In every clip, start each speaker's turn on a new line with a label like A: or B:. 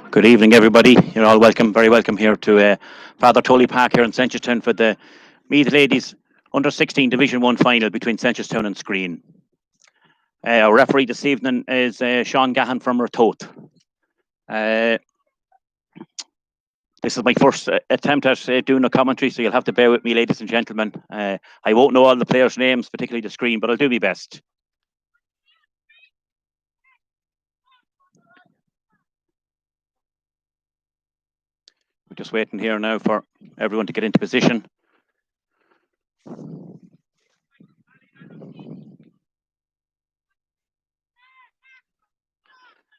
A: Good evening, everybody. You're all welcome, very welcome here to Father Tully Park here in Seneschalstown for the Meath Ladies Under 16 Division 1 final between Seneschalstown and Skryne. Our referee this evening is Sean Gahan from Ratoath. This is my first attempt at doing a commentary, so you'll have to bear with me, ladies and gentlemen. I won't know all the players' names, particularly the Skryne, but I'll do my best. We're just waiting here now for everyone to get into position.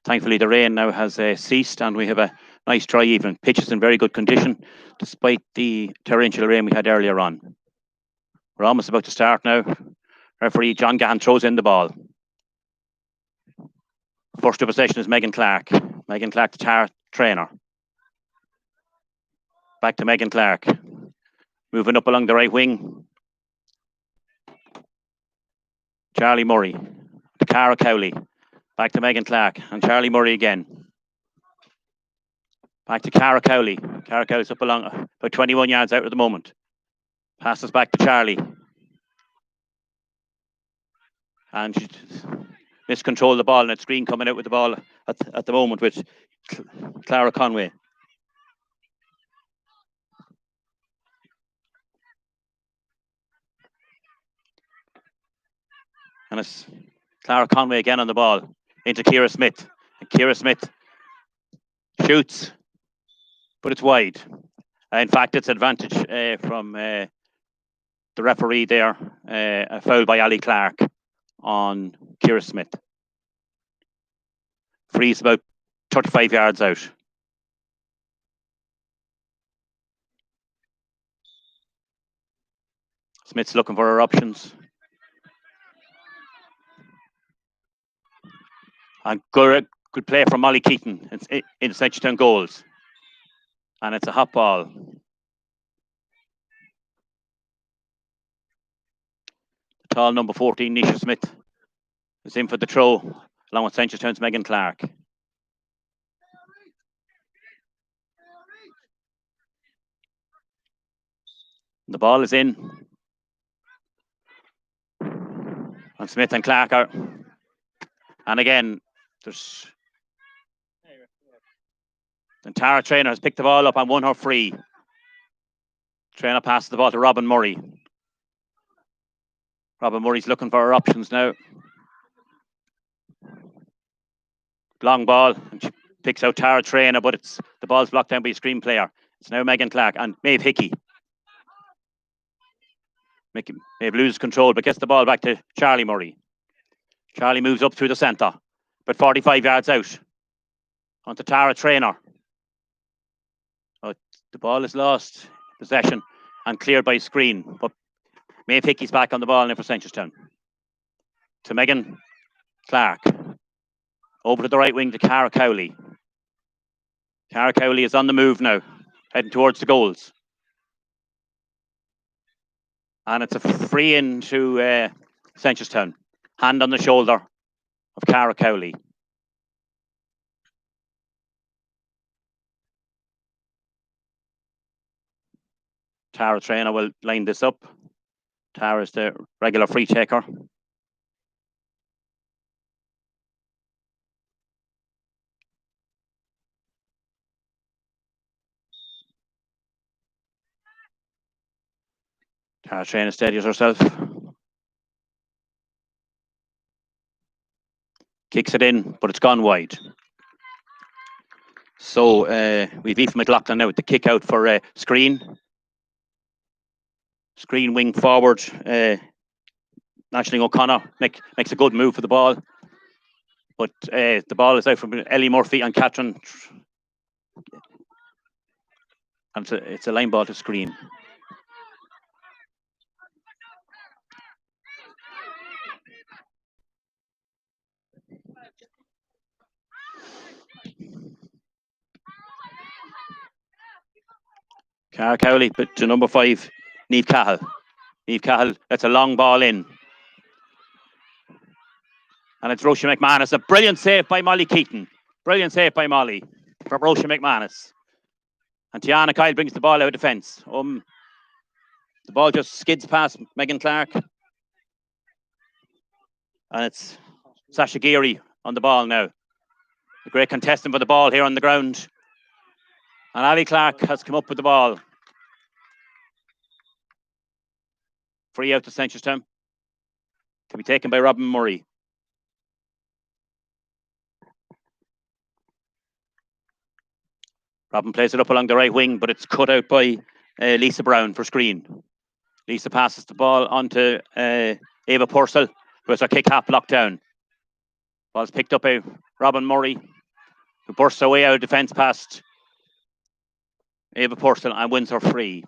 A: Thankfully, the rain now has ceased, and we have a nice dry evening. Pitch is in very good condition, despite the torrential rain we had earlier on. We're almost about to start now. Referee John Gahan throws in the ball. First to possession is Megan Clark. Megan Clark, the Tara trainer. Back to Megan Clark. Moving up along the right wing. Charlie Murray. To Cara Cowley. Back to Megan Clark. And Charlie Murray again. Back to Cara Cowley. Cara Cowley's up along about 21 yards out at the moment. Passes back to Charlie. And she miscontrolled the ball, and it's Skryne coming out with the ball at the moment with Clara Conway. And it's Clara Conway again on the ball into Ciara Smith. And Ciara Smith shoots, but it's wide. In fact, it's advantage from the referee there. A foul by Ali Clark on Ciara Smith. Free's about 35 yards out. Smith's looking for her options. And good play from Molly Keaton in Seneschalstown goals. And it's a hot ball. The tall number 14, Nisha Smith, is in for the throw, along with Seneschalstown's Megan Clark. The ball is in. And Smith and Clark are. And again, there's. And Tara Trainer has picked the ball up and won her free. Trainer passes the ball to Robin Murray. Robin Murray's looking for her options now. Long ball, and she picks out Tara Trainer, but the ball's blocked down by a Skryne player. It's now Megan Clark and Maeve Hickey. Maeve loses control, but gets the ball back to Charlie Murray. Charlie moves up through the centre, but 45 yards out. Onto Tara Trainer. Oh, the ball is lost. Possession and cleared by Skryne, but Maeve Hickey's back on the ball now for Seneschalstown. To Megan Clark. Over to the right wing to Cara Cowley. Cara Cowley is on the move now, heading towards the goals. And it's a free in to Seneschalstown. Hand on the shoulder of Cara Cowley. Tara Trainer will line this up. Tara's the regular free taker. Tara Trainer steadies herself. Kicks it in, but it's gone wide. So we've Aoife McLaughlin now with the kick out for Skryne. Skryne wing forward. Aisling O'Connor makes a good move for the ball. But the ball is out from Ellie Murphy and Catherine. And it's a line ball to Skryne. Cara Cowley, but to number 5, Niamh Cahill. Niamh Cahill, that's a long ball in. And it's Roisin McMahon. It's a brilliant save by Molly Keaton. Brilliant save by Molly. from Roisin McManus. And Tiana Kyle brings the ball out of defence. The ball just skids past Megan Clark. And it's Sasha Geary on the ball now. A great contestant for the ball here on the ground. And Ali Clark has come up with the ball. Free out to Seneschalstown. To be taken by Robin Murray. Robin plays it up along the right wing, but it's cut out by Lisa Brown for Skryne. Lisa passes the ball on to Ava Purcell, who has her kick half blocked down. Ball's picked up by Robin Murray, who bursts away out of defence past Ava Purcell and wins her free.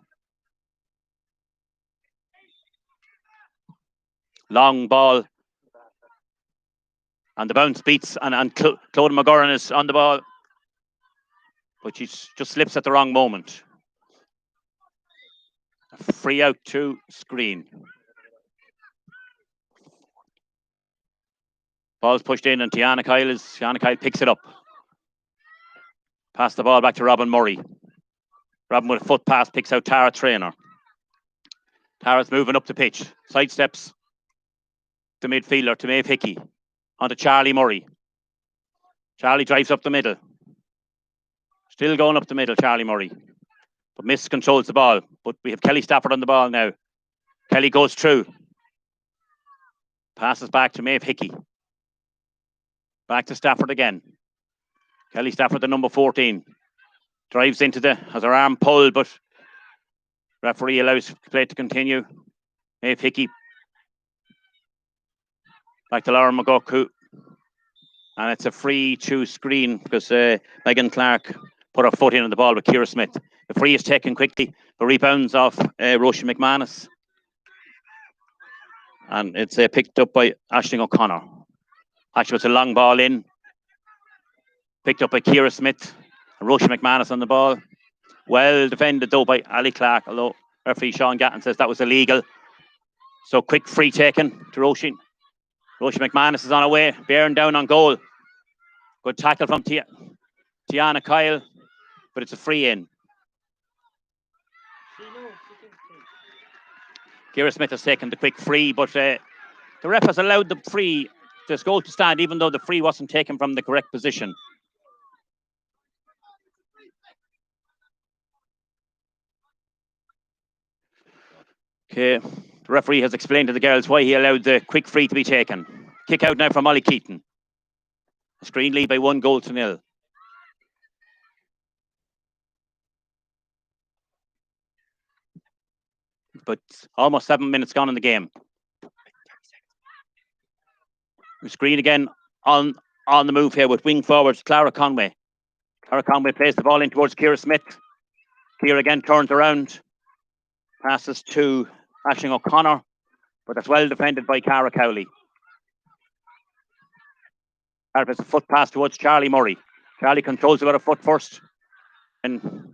A: Long ball. And the bounce beats, and Claude McGurran is on the ball. But she just slips at the wrong moment. Free out to Skryne. Ball's pushed in, and Tiana Kyle picks it up. Pass the ball back to Robin Murray. Robin with a foot pass picks out Tara Traynor. Tara's moving up the pitch. Sidesteps the midfielder to Maeve Hickey. Onto Charlie Murray. Charlie drives up the middle. Still going up the middle, Charlie Murray. But miscontrols the ball. But we have Kelly Stafford on the ball now. Kelly goes through. Passes back to Maeve Hickey. Back to Stafford again. Kelly Stafford, the number 14. Drives into has her arm pulled, but referee allows play to continue. Maeve Hickey. Back to Laura McGuck. And it's a free to Skryne because Megan Clark put her foot in on the ball with Ciara Smith. The free is taken quickly. The rebounds off Roisin McManus. And it's picked up by Aisling O'Connor. Actually, it's a long ball in. Picked up by Ciara Smith. And Roisin McManus on the ball. Well defended though by Ali Clark, although referee Sean Gatton says that was illegal. So quick free taken to Roisin. Roisin McManus is on her way, bearing down on goal. Good tackle from Tiana Kyle, but it's a free in. Ciara Smith has taken the quick free, but the ref has allowed this goal to stand, even though the free wasn't taken from the correct position. Okay, the referee has explained to the girls why he allowed the quick free to be taken. Kick out now from Molly Keaton. Skryne lead by 1-0. But almost 7 minutes gone in the game. Skryne again on the move here with wing forwards Clara Conway. Clara Conway plays the ball in towards Ciara Smith. Ciara again turns around. Passes to Aisling O'Connor, but that's well defended by Cara Cowley. It's a foot pass towards Charlie Murray. Charlie controls it with a foot first and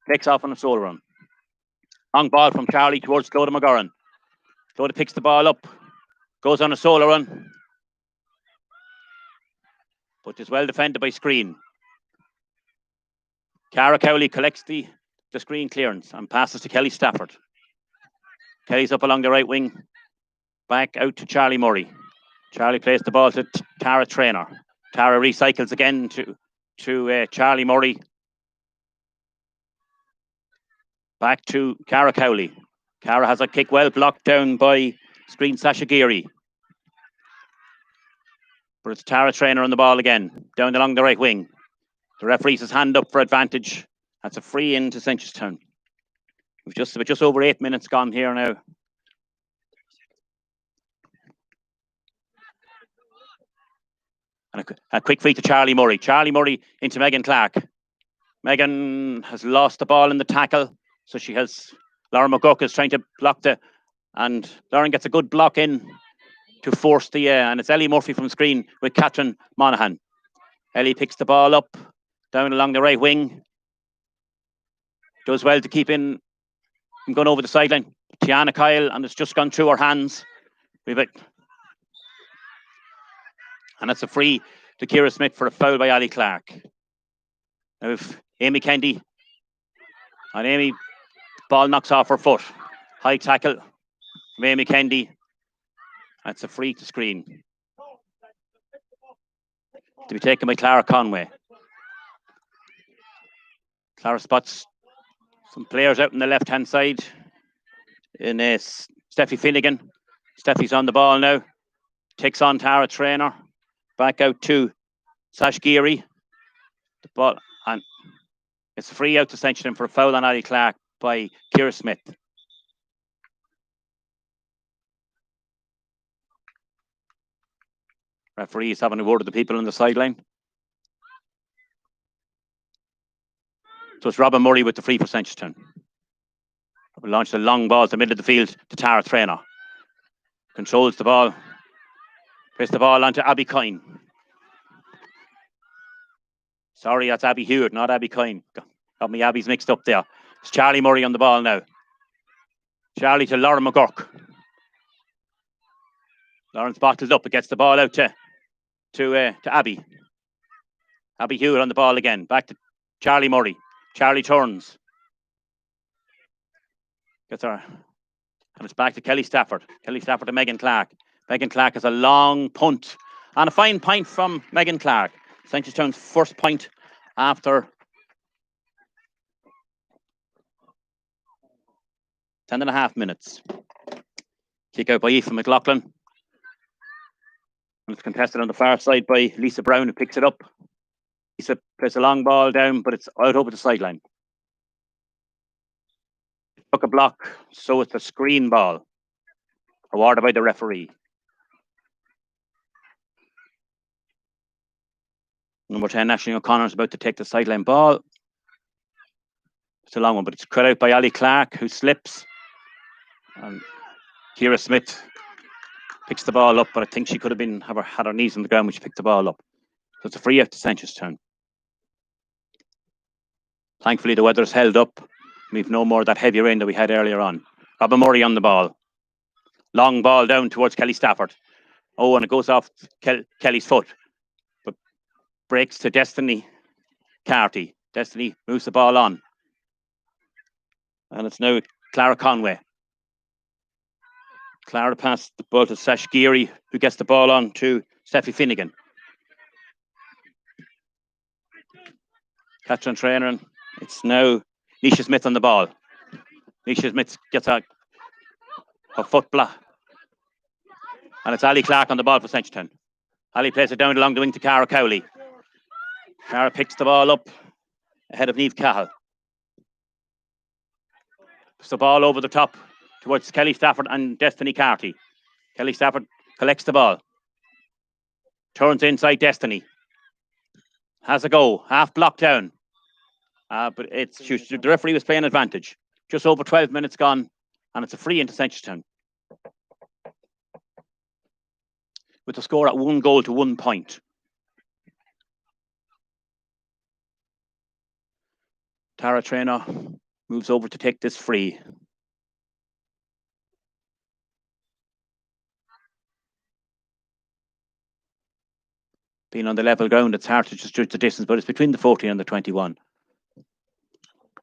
A: takes off on a solo run. Long ball from Charlie towards Claude McGurran. Claude picks the ball up, goes on a solo run, but is well defended by Skryne. Cara Cowley collects the Skryne clearance and passes to Kelly Stafford. Kelly's up along the right wing, back out to Charlie Murray. Charlie plays the ball to Tara Traynor. Tara recycles again to Charlie Murray. Back to Cara Cowley. Cara has a kick well blocked down by Skryne Sasha Geary. But it's Tara Traynor on the ball again, down along the right wing. The referee's his hand up for advantage. That's a free in to Seneschalstown. We've just over 8 minutes gone here now. And a quick free to Charlie Murray. Charlie Murray into Megan Clark. Megan has lost the ball in the tackle. So she has, Laura McGuck is trying to block and Lauren gets a good block in to force and it's Ellie Murphy from Skryne with Catherine Monaghan. Ellie picks the ball up, down along the right wing. Does well to keep in from going over the sideline. Tiana Kyle, and it's just gone through her hands. And it's a free to Ciara Smith for a foul by Ali Clark. Now if Amy Kendi, and Amy, ball knocks off her foot. High tackle from Amy Kendi. That's a free to Skryne. To be taken by Clara Conway. Clara spots some players out on the left-hand side. In Steffi Finnegan. Steffi's on the ball now. Takes on Tara Trainer. Back out to Sash Geary. The ball, and it's free out to Seneschalstown for a foul on Ali Clark by Ciara Smith. Referee is having a word with the people on the sideline. So it's Robin Murray with the free for Seneschalstown. Launched a long ball to the middle of the field to Tara Trainer. Controls the ball. Plays the ball onto Abby Coyne. Sorry, that's Abby Hewitt, not Abby Coyne. Got me Abby's mixed up there. It's Charlie Murray on the ball now. Charlie to Lauren McGurk. Lauren's bottled up. It gets the ball out to Abby. Abby Hewitt on the ball again. Back to Charlie Murray. Charlie turns. Gets her. And it's back to Kelly Stafford. Kelly Stafford to Megan Clark. Megan Clark has a long punt. And a fine point from Megan Clark. Seneschalstown's first point after 10.5 minutes. Kick out by Aoife McLaughlin. And it's contested on the far side by Lisa Brown, who picks it up. Lisa plays a long ball down, but it's out over the sideline. Took a block, so it's a Skryne ball. Awarded by the referee. Number 10, Ashley O'Connor is about to take the sideline ball. It's a long one, but it's cut out by Ali Clark, who slips. And Ciara Smith picks the ball up, but I think she could have had her knees on the ground when she picked the ball up. So it's a free out to Seneschalstown. Thankfully, the weather's held up. We've no more of that heavy rain that we had earlier on. Robin Murray on the ball. Long ball down towards Kelly Stafford. Oh, and it goes off Kelly's foot. But breaks to Destiny Carty. Destiny moves the ball on. And it's now Clara Conway. Clara passed the ball to Sash Geary, who gets the ball on to Steffi Finnegan. Catch on trainer, and it's now Nisha Smith on the ball. Nisha Smith gets her foot block. And it's Ali Clark on the ball for Seneschalstown. Ali plays it down along the wing to Cara Cowley. Cara picks the ball up ahead of Niamh Cahill. Puts the ball over the top towards Kelly Stafford and Destiny Carty. Kelly Stafford collects the ball. Turns inside Destiny. Has a go. Half blocked down. But the referee was playing advantage. Just over 12 minutes gone. And it's a free into Seneschalstown. With the score at 1 goal to 1 point. Tara Trainer moves over to take this free. Being on the level ground, it's hard to just judge the distance, but it's between the 14 and the 21.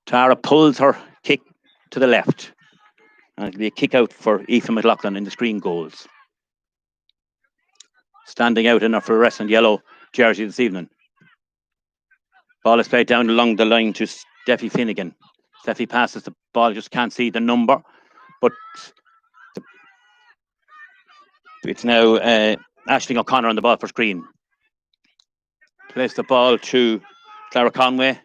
A: Tara pulls her kick to the left. And it'll be a kick out for Aoife McLaughlin in the Skryne goals. Standing out in her fluorescent yellow jersey this evening. Ball is played down along the line to Steffi Finnegan. Steffi passes the ball, just can't see the number. But it's now Aisling O'Connor on the ball for Skryne. Plays the ball to Clara Conway.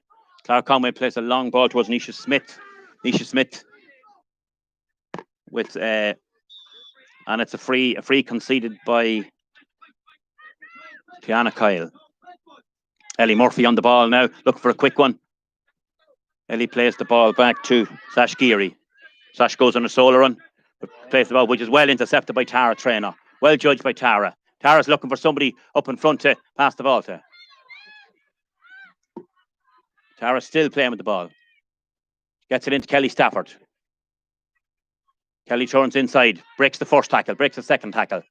A: Clara Conway plays a long ball towards Nisha Smith. Nisha Smith with and it's a free conceded by Tiana Kyle. Ellie Murphy on the ball now, looking for a quick one. Ellie plays the ball back to Sash Geary. Sash goes on a solo run, but plays the ball, which is well intercepted by Tara Trainer. Well judged by Tara. Tara's looking for somebody up in front to pass the ball to. Tara's still playing with the ball. Gets it into Kelly Stafford. Kelly turns inside, breaks the first tackle, breaks the second tackle.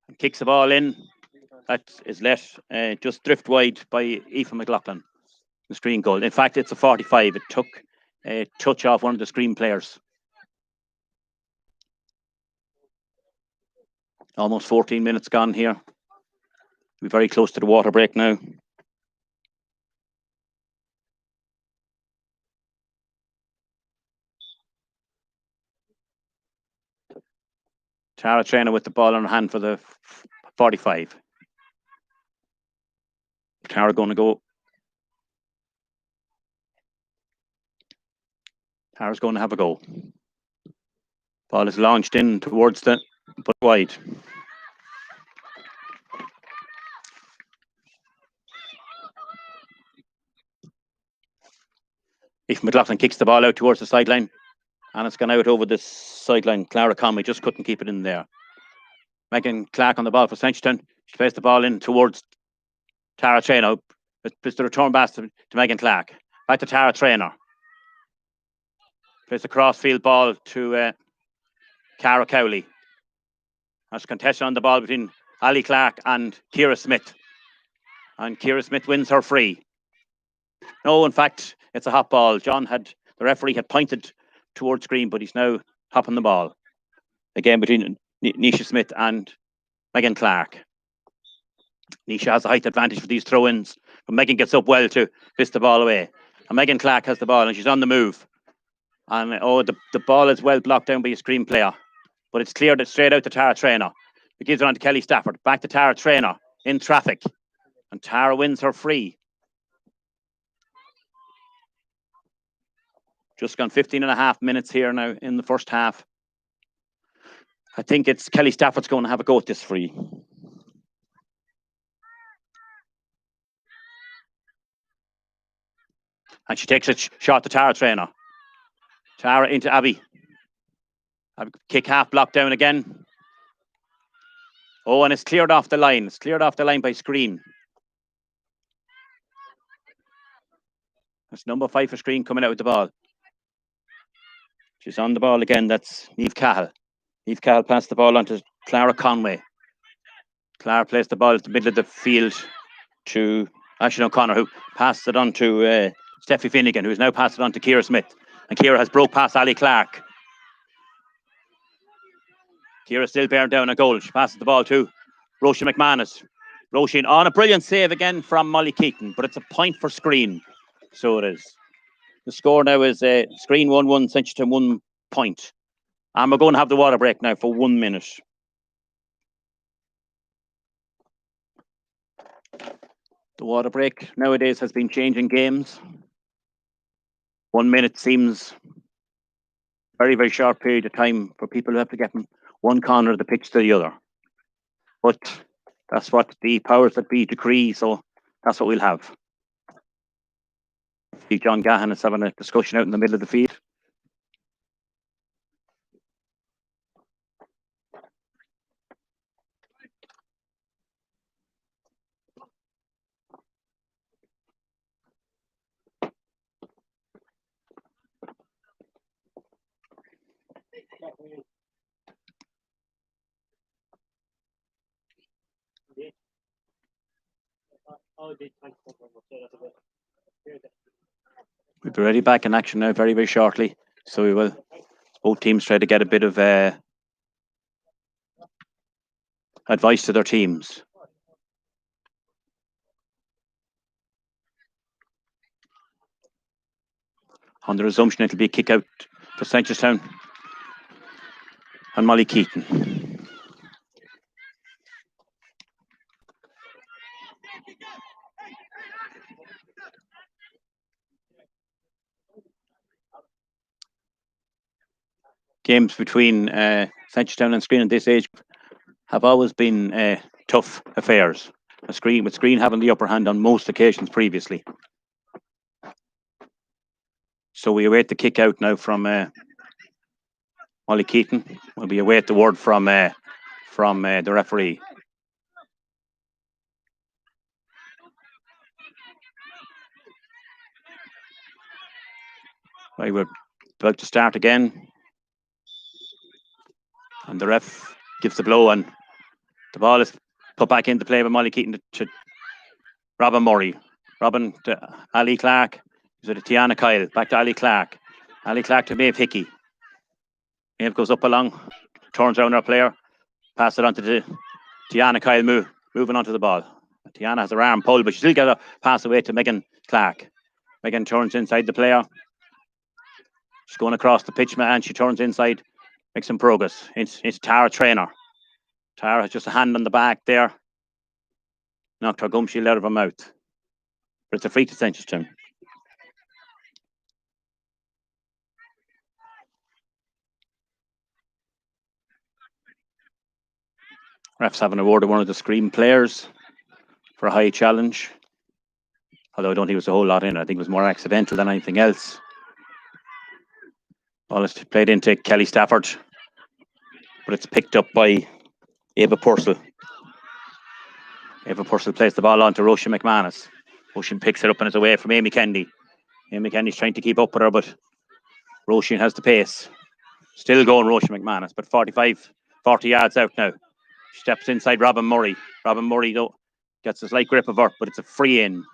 A: And kicks the ball in. That is let just drift wide by Aoife McLaughlin, the Skryne goal. In fact, it's a 45. It took a touch off one of the Skryne players. Almost 14 minutes gone here. We're very close to the water break now. Tara Trainer with the ball in her hand for the 45. Tara going to go. Tara's going to have a go. Ball is launched in towards the, but wide. If McLaughlin kicks the ball out towards the sideline, and it's gone out over the sideline. Clara Conway just couldn't keep it in there. Megan Clark on the ball for Seneschalstown. She plays the ball in towards Tara Trainer. It's the return pass to Megan Clark. Back to Tara Trainer. Plays the crossfield ball to Cara Cowley. There's contestation on the ball between Ali Clark and Ciara Smith. And Ciara Smith wins her free. No, in fact, it's a hot ball. The referee had pointed towards Skryne, but he's now hopping the ball. Again, between Nisha Smith and Megan Clark. Nisha has a height advantage for these throw-ins, but Megan gets up well to fist the ball away. And Megan Clark has the ball, and she's on the move. And the ball is well blocked down by a Skryne player, but it's cleared straight out to Tara Trainer. It gives it on to Kelly Stafford. Back to Tara Trainer in traffic, and Tara wins her free. Just gone 15.5 minutes here now in the first half. I think it's Kelly Stafford's going to have a go at this free. And she takes a shot to Tara Trainer. Tara into Abby. Abby kick half blocked down again. Oh, and it's cleared off the line. It's cleared off the line by Skryne. That's number 5 for Skryne coming out with the ball. She's on the ball again. That's Niamh Cahill. Niamh Cahill passed the ball on to Clara Conway. Clara plays the ball at the middle of the field to Aisling O'Connor, who passed it on to Steffi Finnegan, who has now passed it on to Ciara Smith. And Ciara has broke past Ali Clark. Ciara still bearing down a goal. She passes the ball to Roisin McManus. Roisin on a brilliant save again from Molly Keaton, but it's a point for Skryne. So it is. The score now is Skryne 1-1, Seneschalstown 1 point. And we're going to have the water break now for 1 minute. The water break nowadays has been changing games. 1 minute seems very, very short period of time for people who have to get from one corner of the pitch to the other. But that's what the powers that be decree, so that's what we'll have. John Gahan is having a discussion out in the middle of the field. We'll be ready back in action now very, very shortly. So we will, both teams try to get a bit of advice to their teams. On the resumption, it'll be a kick out for Seneschalstown and Molly Keaton. Games between Seneschalstown and Skryne at this age have always been tough affairs. With Skryne having the upper hand on most occasions previously. So we await the kick out now from Molly Keaton. We await the word from the referee. Right, we're about to start again. And the ref gives the blow, and the ball is put back into play by Molly Keaton to Robin Murray. Robin to Ali Clark. So to Tiana Kyle. Back to Ali Clark. Ali Clark to Maeve Hickey. Maeve goes up along. Turns around our player. Pass it on to Tiana Kyle moving onto the ball. Tiana has her arm pulled, but she still got a pass away to Megan Clark. Megan turns inside the player. She's going across the pitch, and she turns inside. Makes some progress. It's Tara Trainer. Tara has just a hand on the back there. Knocked her gum shield out of her mouth. But it's a free to Seneschalstown. Refs haven't awarded one of the Skryne players for a high challenge. Although I don't think it was a whole lot in it. I think it was more accidental than anything else. Ball is played into Kelly Stafford. But it's picked up by Ava Purcell. Ava Purcell plays the ball on to Roisin McManus. Roisin picks it up and is away from Amy Kennedy. Amy Kennedy's trying to keep up with her, but Roisin has the pace. Still going Roisin McManus, but 40 yards out now. Steps inside Robin Murray. Robin Murray though gets a slight grip of her, but it's a free in.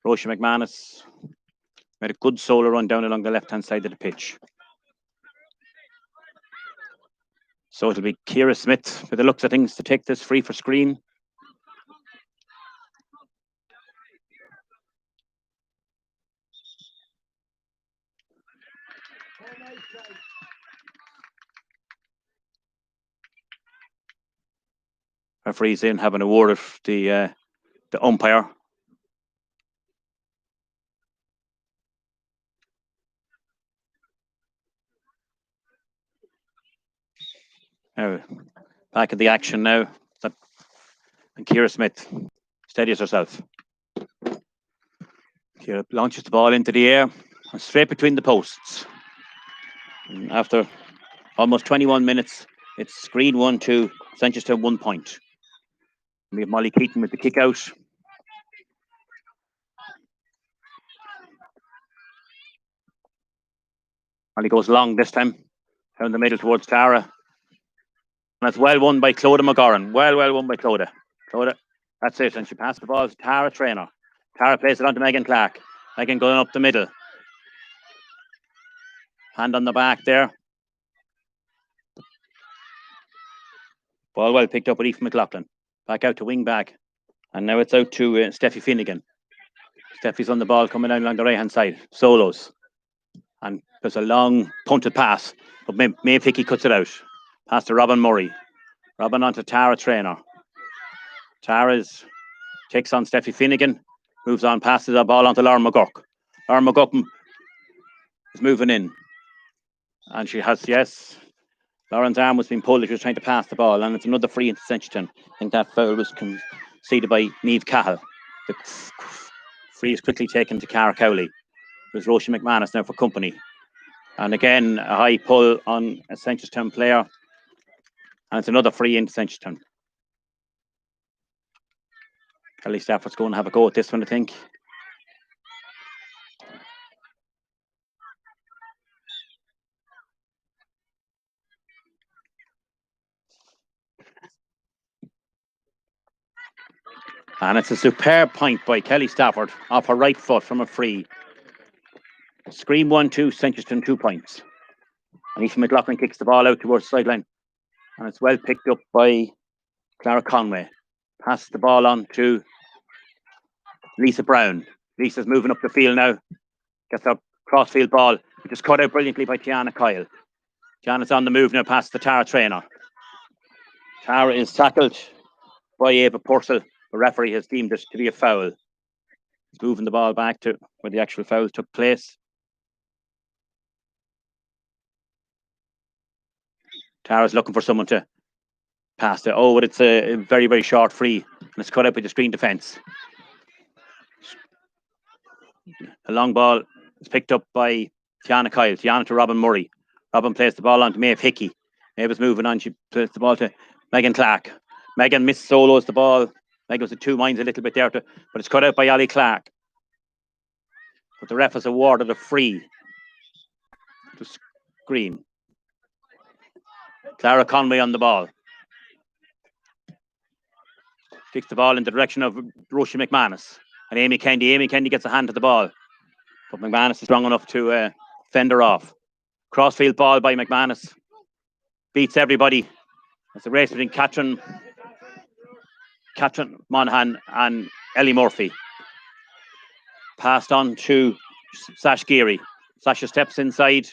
A: Roisin McManus made a good solo run down along the left-hand side of the pitch. So it'll be Ciara Smith, with the looks of things, to take this free for Skryne. Referees in have an award of the umpire. Now, back at the action now. And Ciara Smith steadies herself. Ciara launches the ball into the air and straight between the posts. And after almost 21 minutes, it's Skryne 1-2, Seneschalstown 1 point. We have Molly Keaton with the kick out. Molly goes long this time, down the middle towards Tara. And it's well won by Clodagh McGoran. Well won by Clodagh. Clodagh, that's it. And she passed the ball to Tara Trainer. Tara plays it on to Megan Clark. Megan going up the middle. Hand on the back there. Ball well picked up with Aoife McLaughlin. Back out to wing back. And now it's out to Steffi Finnegan. Steffi's on the ball coming down along the right-hand side. Solos. And there's a long punted pass. But Maeve Hickey cuts it out. Pass to Robin Murray. Robin onto Tara Trainer. Tara's takes on Steffi Finnegan. Moves on, passes the ball onto Lauren McGurk. Lauren McGurk is moving in. And she has, yes, Lauren's arm was being pulled as she was trying to pass the ball. And it's another free into Seneschalstown. I think that foul was conceded by Niamh Cahill. The free is quickly taken to Cara Cowley. There's Roisin McManus now for company. And again, a high pull on a Seneschalstown player. And it's another free into Seneschalstown. Kelly Stafford's going to have a go at this one, I think. And it's a superb point by Kelly Stafford off her right foot from a free. Skryne 1-2, Seneschalstown 2 points. And Aoife McLaughlin kicks the ball out towards the sideline. And it's well picked up by Clara Conway. Passes the ball on to Lisa Brown. Lisa's moving up the field now. Gets a crossfield ball, which is cut out brilliantly by Tiana Kyle. Tiana's on the move now past the Tara Trainer. Tara is tackled by Ava Purcell. The referee has deemed it to be a foul. He's moving the ball back to where the actual foul took place. Tara's looking for someone to pass it. Oh, but it's a very, very short free. And it's cut out by the Skryne defence. A long ball is picked up by Tiana Kyle. Tiana to Robin Murray. Robin plays the ball on to Maeve Hickey. Maeve is moving on. She plays the ball to Megan Clark. Megan missed solos the ball. Megan was at two minds a little bit there, but it's cut out by Ali Clark. But the ref has awarded a free to Skryne. Clara Conway on the ball. Kicks the ball in the direction of Roisin McManus. And Amy Kendi. Amy Kendi gets a hand to the ball. But McManus is strong enough to fend her off. Crossfield ball by McManus. Beats everybody. It's a race between Catherine Monaghan and Ellie Murphy. Passed on to Sash Geary. Sasha steps inside.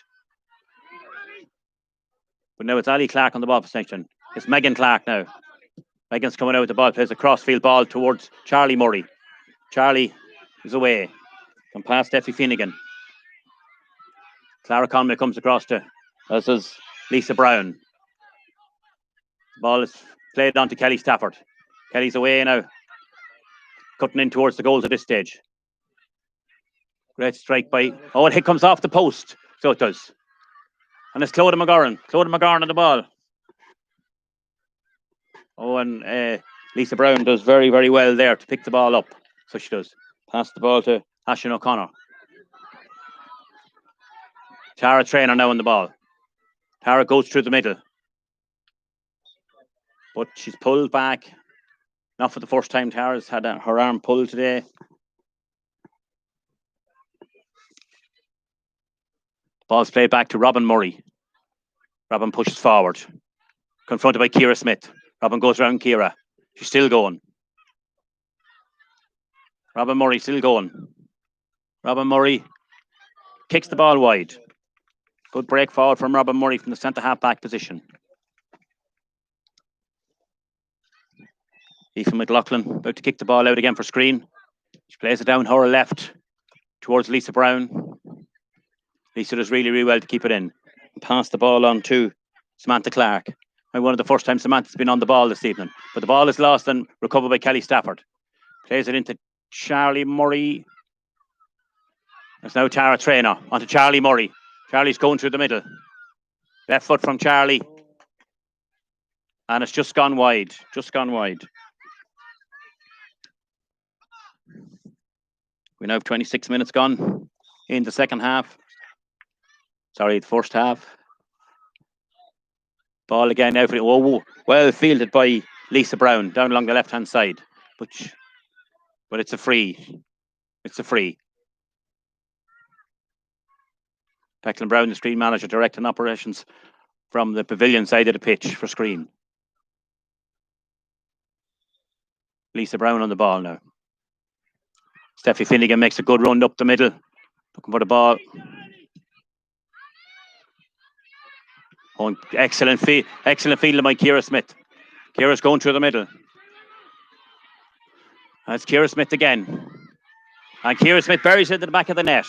A: But now it's Ali Clark on the ball possession. It's Megan Clark now. Megan's coming out with the ball. Plays a crossfield ball towards Charlie Murray. Charlie is away. Come past Steffi Finnegan. Clara Conway comes across to, this is Lisa Brown. The ball is played on to Kelly Stafford. Kelly's away now. Cutting in towards the goals at this stage. Great strike by, oh, it comes off the post. So it does. And it's Clodagh McGorran. Clodagh McGorran on the ball. Oh, and Lisa Brown does very, very well there to pick the ball up. So she does. Pass the ball to Aisling O'Connor. Tara Traynor now on the ball. Tara goes through the middle. But she's pulled back. Not for the first time. Tara's had her arm pulled today. Ball's played back to Robin Murray. Robin pushes forward. Confronted by Ciara Smith. Robin goes around Ciara. She's still going. Robin Murray still going. Robin Murray kicks the ball wide. Good break forward from Robin Murray from the centre half back position. Aoife McLaughlin about to kick the ball out again for Skryne. She plays it down her left towards Lisa Brown. Lisa does really, really well to keep it in. Pass the ball on to Samantha Clark. And one of the first times Samantha's been on the ball this evening. But the ball is lost and recovered by Kelly Stafford. Plays it into Charlie Murray. There's now Tara Traynor onto Charlie Murray. Charlie's going through the middle. Left foot from Charlie. And it's just gone wide. Just gone wide. We now have 26 minutes gone in the second half. Sorry, the first half. Ball again now for well fielded by Lisa Brown down along the left-hand side. But it's a free. It's a free. Declan Brown, the Skryne manager, directing operations from the pavilion side of the pitch for Skryne. Lisa Brown on the ball now. Steffi Finnegan makes a good run up the middle. Looking for the ball. Oh, excellent fielding by Ciara Smith. Ciara's going through the middle. That's Ciara Smith again. And Ciara Smith buries it into the back of the net.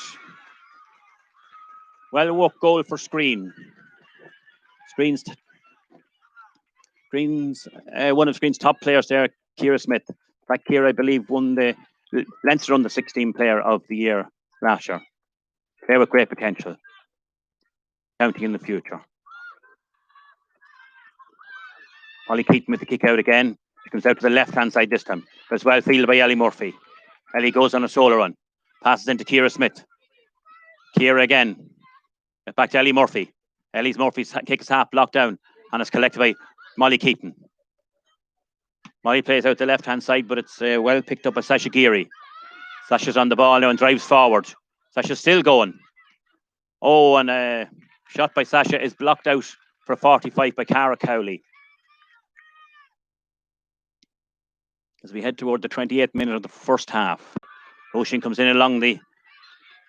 A: Well worked goal for Skryne. Skryne's one of Skryne's top players there, Ciara Smith. In fact, Ciara, I believe, won the Leinster Under 16 Player of the Year last year. Player with great potential. Counting in the future. Molly Keaton with the kick out again. She comes out to the left-hand side this time. But it's well fielded by Ellie Murphy. Ellie goes on a solo run. Passes into Ciara Smith. Ciara again. Back to Ellie Murphy. Murphy's kick is half blocked down. And it's collected by Molly Keaton. Molly plays out the left-hand side, but it's well picked up by Sasha Geary. Sasha's on the ball now and drives forward. Sasha's still going. Oh, and a shot by Sasha is blocked out for a 45 by Cara Cowley. As we head toward the 28th minute of the first half. Roisin comes in along the...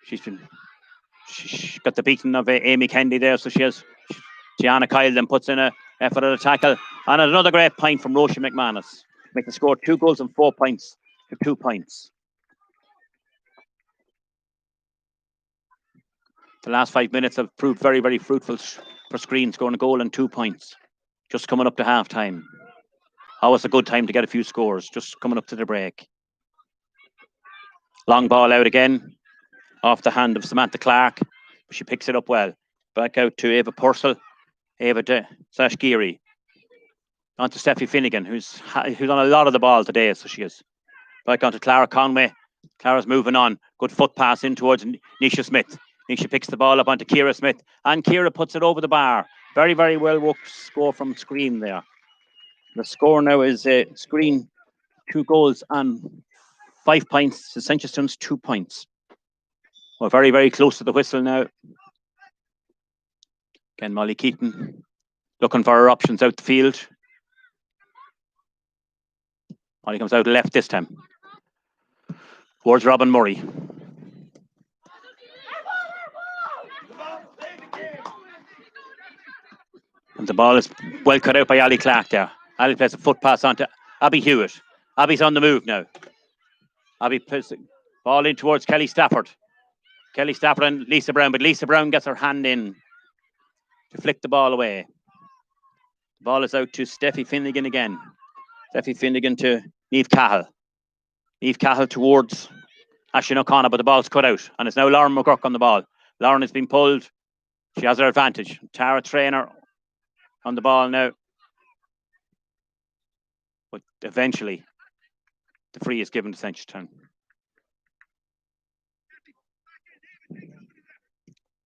A: She's got the beating of Amy Kendi there, so she has... Gianna Kyle then puts in a effort at a tackle. And another great point from Roisin McManus. Make the score 2 goals and 4 points to 2 points. The last 5 minutes have proved very, very fruitful for Skryne, scoring a goal and 2 points. Just coming up to half time. Always a good time to get a few scores, just coming up to the break. Long ball out again, off the hand of Samantha Clark. But she picks it up well. Back out to Ava Purcell. Ava to Sash Geary. On to Steffi Finnegan, who's on a lot of the ball today, so she is. Back on to Clara Conway. Clara's moving on. Good foot pass in towards Nisha Smith. Nisha picks the ball up onto Ciara Smith. And Ciara puts it over the bar. Very, very well worked score from Skryne there. The score now is Skryne 2 goals and 5 points to Seneschalstown's 2 points. We're very, very close to the whistle now. Again, Molly Keaton looking for her options out the field. Molly comes out left this time. Towards Robin Murray. And the ball is well cut out by Ali Clark there. Ali plays a foot pass on to Abby Hewitt. Abby's on the move now. Abby plays the ball in towards Kelly Stafford. Kelly Stafford and Lisa Brown, but Lisa Brown gets her hand in to flick the ball away. The ball is out to Steffi Finnegan again. Steffi Finnegan to Niamh Cahill. Niamh Cahill towards Aisling O'Connor, but the ball's cut out. And it's now Lauren McGurk on the ball. Lauren has been pulled. She has her advantage. Tara Traynor on the ball now. But eventually, the free is given to Seneschalstown.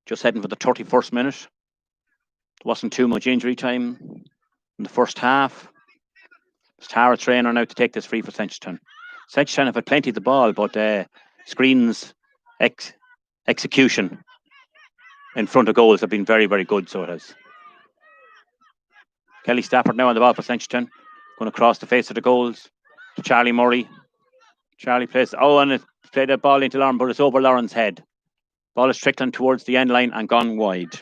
A: Just heading for the 31st minute. There wasn't too much injury time in the first half. It's Tara Traynor now to take this free for Seneschalstown. Seneschalstown have had plenty of the ball, but Skryne's execution in front of goals have been very, very good, so it has. Kelly Stafford now on the ball for Seneschalstown. Going across the face of the goals to Charlie Murray. Charlie plays, and it played a ball into Lauren, but it's over Lauren's head. Ball is trickling towards the end line and gone wide.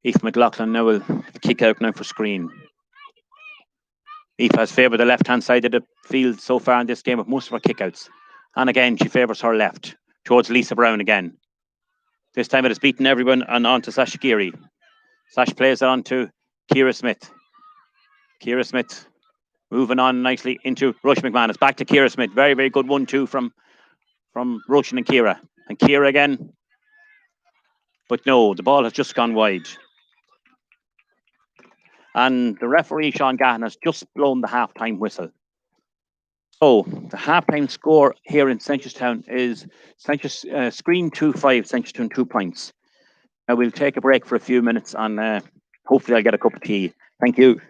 A: Aoife McLaughlin now will kick out now for Skryne. Aoife has favoured the left-hand side of the field so far in this game with most of her kickouts. And again, she favours her left towards Lisa Brown again. This time it has beaten everyone and on to Sash Geary. Sash plays it on to Ciara Smith. Ciara Smith moving on nicely into Rush McManus. Back to Ciara Smith. Very, very good 1-2 from Roisin and Ciara. And Ciara again. But no, the ball has just gone wide. And the referee, Sean Gahan, has just blown the half-time whistle. So the half-time score here in Seneschalstown is Skryne 2-5, Seneschalstown 2 points. Now we'll take a break for a few minutes and hopefully I'll get a cup of tea. Thank you.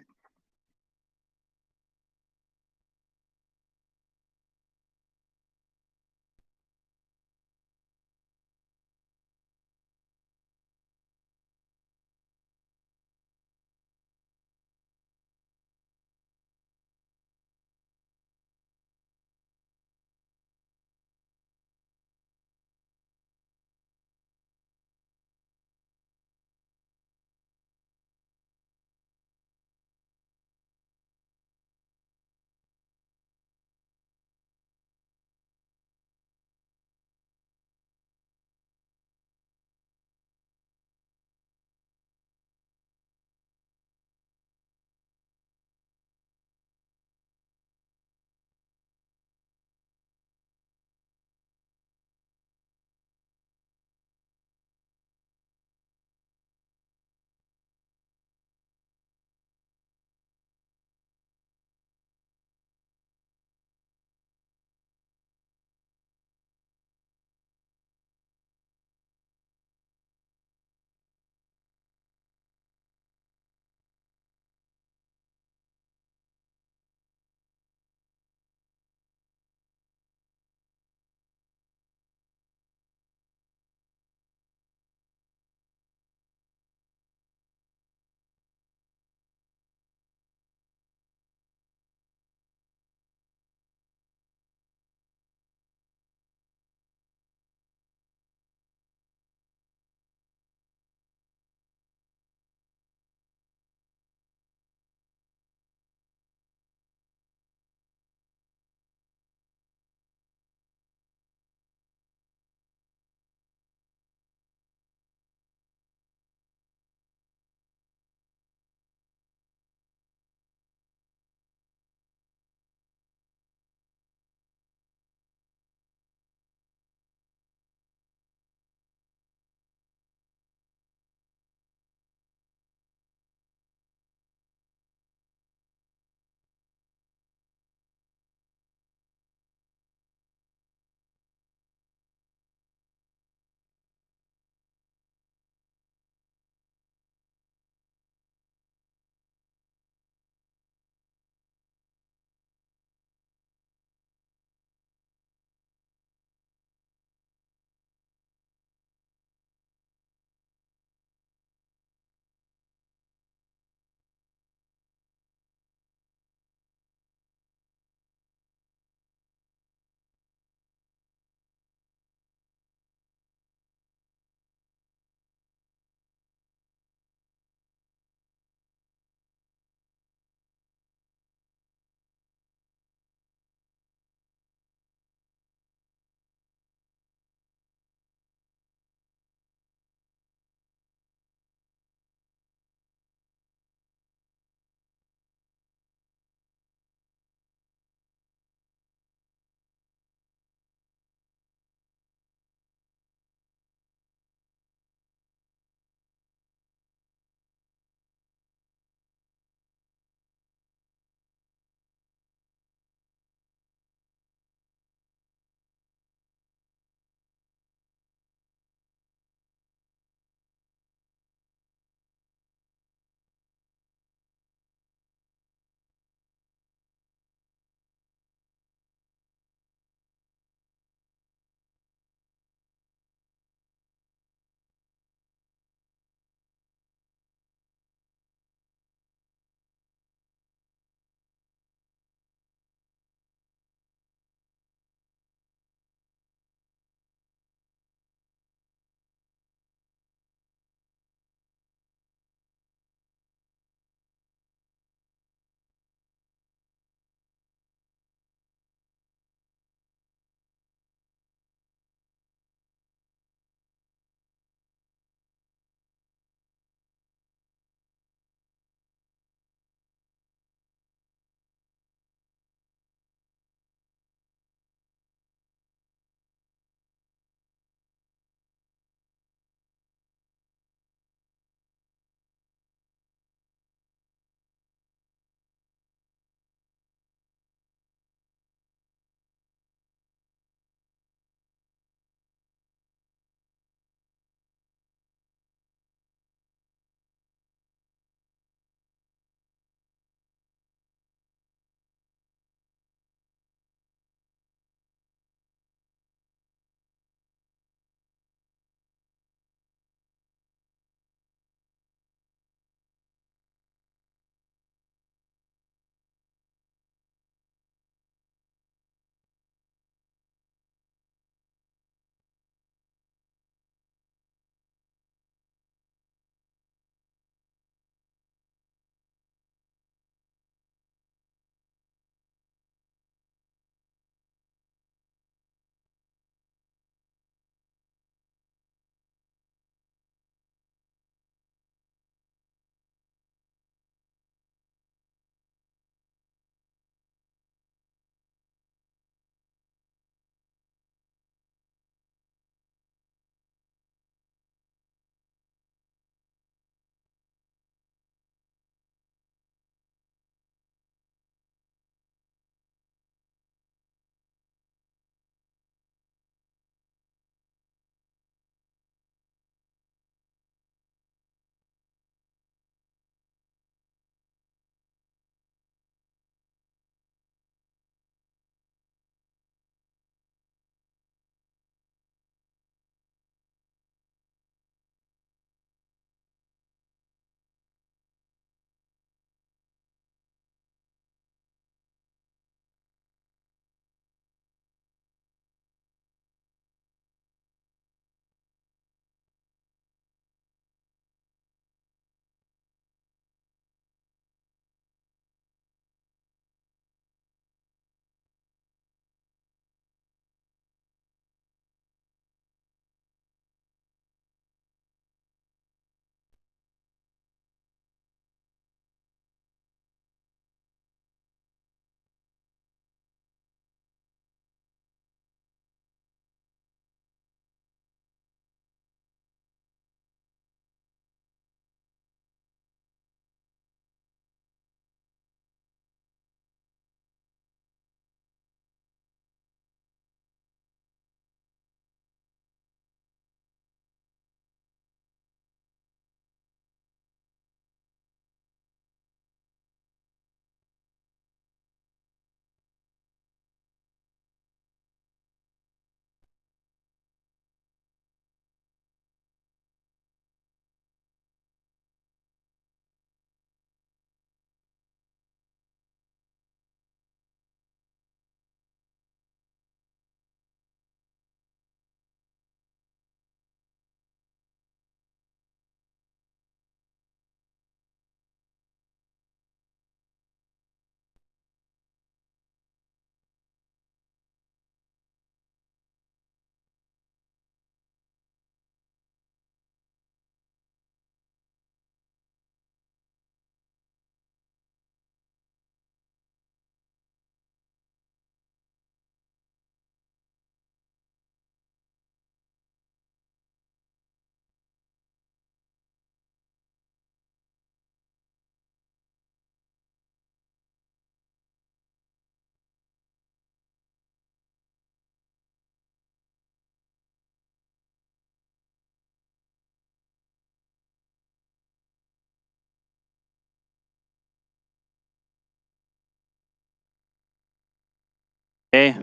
A: Okay.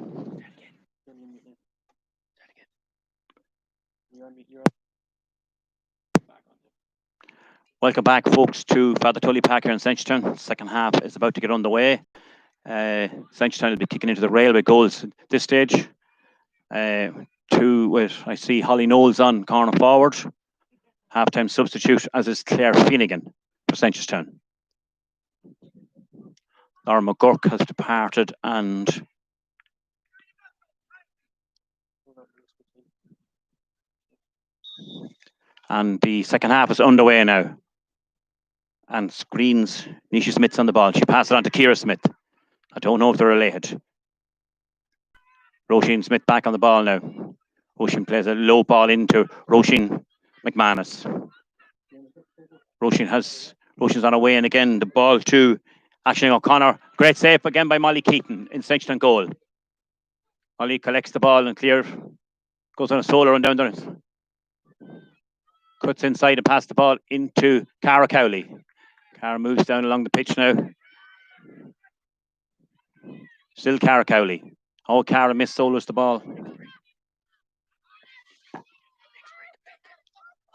A: Welcome back, folks, to Father Tully Park here in Seneschalstown. Second half is about to get underway. Seneschalstown will be kicking into the railway goals at this stage. I see Holly Knowles on corner forward. Half-time substitute, as is Claire Finnegan for Seneschalstown. Laura McGurk has departed, and the second half is underway now. And Skryne's Nisha Smith's on the ball. She passes it on to Ciara Smith. I don't know if they're related. Roisin Smith back on the ball now. Roisin plays a low ball into Roisin McManus. Roisin's on her way, and again the ball to Aisling O'Connor. Great save again by Molly Keaton in Seneschalstown goal. Molly collects the ball and clear. Goes on a solo and down there. Cuts inside and passes the ball into Cara Cowley. Cara moves down along the pitch now. Still Cara Cowley. Oh, Cara missed solos the ball.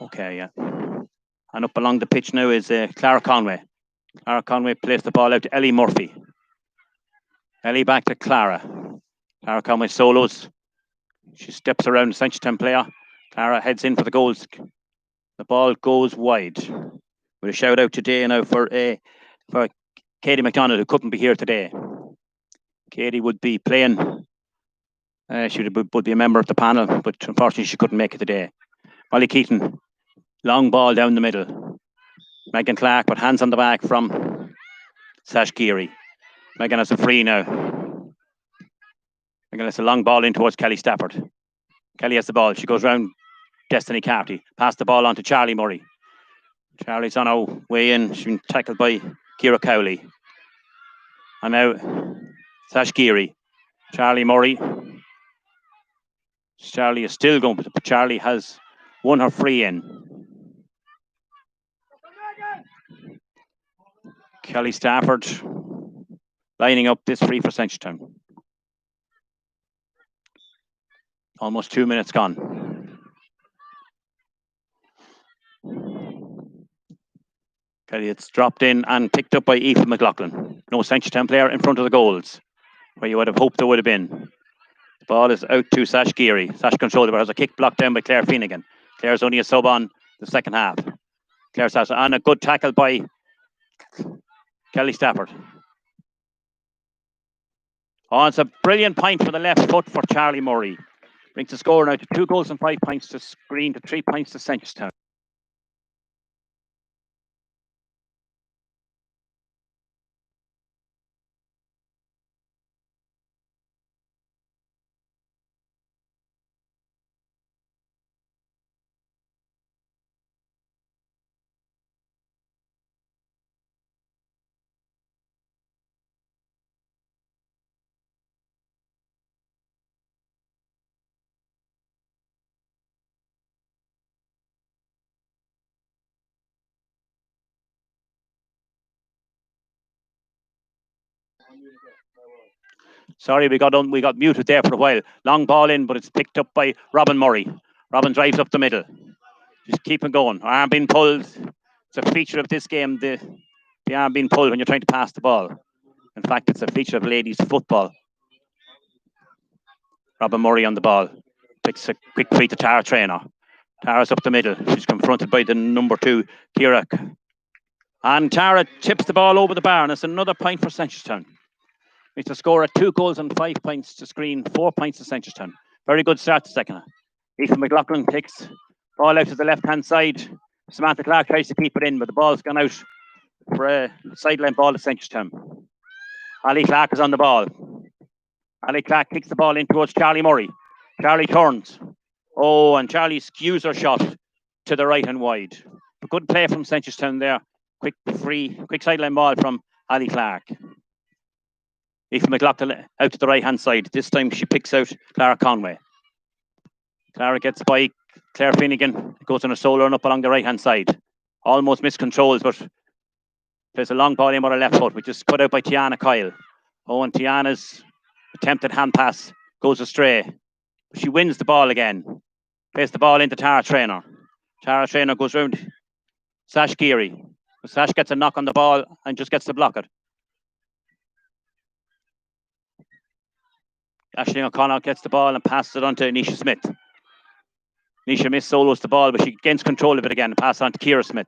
A: Okay, yeah. And up along the pitch now is Clara Conway. Clara Conway plays the ball out to Ellie Murphy. Ellie back to Clara. Clara Conway solos. She steps around the Seneschalstown player. Clara heads in for the goals. The ball goes wide. With a shout out today now for Katie McDonald, who couldn't be here today. Katie would be playing. She would be a member of the panel, but unfortunately she couldn't make it today. Molly Keaton, long ball down the middle. Megan Clark, but hands on the back from Sash Geary. Megan has a free now. Megan has a long ball in towards Kelly Stafford. Kelly has the ball. She goes round Destiny Carty. Pass the ball on to Charlie Murray. Charlie's on her way in. She's been tackled by Ciara Cowley. And now Sash Geary. Charlie Murray. Charlie is still going, but Charlie has won her free in. Kelly Stafford lining up this free for Seneschalstown. Almost 2 minutes gone. Kelly, it's dropped in and picked up by Aoife McLaughlin. No Seneschalstown player in front of the goals, where you would have hoped there would have been. The ball is out to Sash Geary. Sash controlled it, but has a kick blocked down by Claire Finnegan. Claire's only a sub on the second half. Claire Sash, and a good tackle by Kelly Stafford. Oh, it's a brilliant point for the left foot for Charlie Murray. Brings the score now to 2 goals and 5 points to Skryne, to 3 points to Seneschalstown. Sorry, we got muted there for a while. Long ball in, but it's picked up by Robin Murray. Robin drives up the middle. Just keeping going. Arm being pulled. It's a feature of this game, the arm being pulled when you're trying to pass the ball. In fact, it's a feature of ladies football. Robin Murray on the ball. Takes a quick free to Tara Traynor. Tara's up the middle. She's confronted by the number 2, Ciara. And Tara tips the ball over the bar, and it's another point for Seneschalstown. It's a score at 2 goals and 5 points to Skryne, 4 points to Seneschalstown. Very good start to second half. Aoife McLaughlin takes ball out to the left-hand side. Samantha Clark tries to keep it in, but the ball's gone out for a sideline ball to Seneschalstown. Ali Clark is on the ball. Ali Clark kicks the ball in towards Charlie Murray. Charlie turns. Oh, and Charlie skews her shot to the right and wide. A good play from Seneschalstown there. Quick sideline ball from Ali Clark. Aoife McLaughlin out to the right-hand side. This time she picks out Clara Conway. Clara gets by Claire Finnegan. Goes on a solo and up along the right-hand side. Almost missed controls, but there's a long ball in with her left foot, which is cut out by Tiana Kyle. Oh, and Tiana's Attempted hand pass goes astray. She wins the ball again. Plays the ball into Tara Traynor. Tara Traynor goes round Sash Geary. Sash gets a knock on the ball and just gets to block it. Aisling O'Connor gets the ball and passes it on to Nisha Smith. Nisha Smith solos the ball, but she gains control of it again and passes on to Ciara Smith.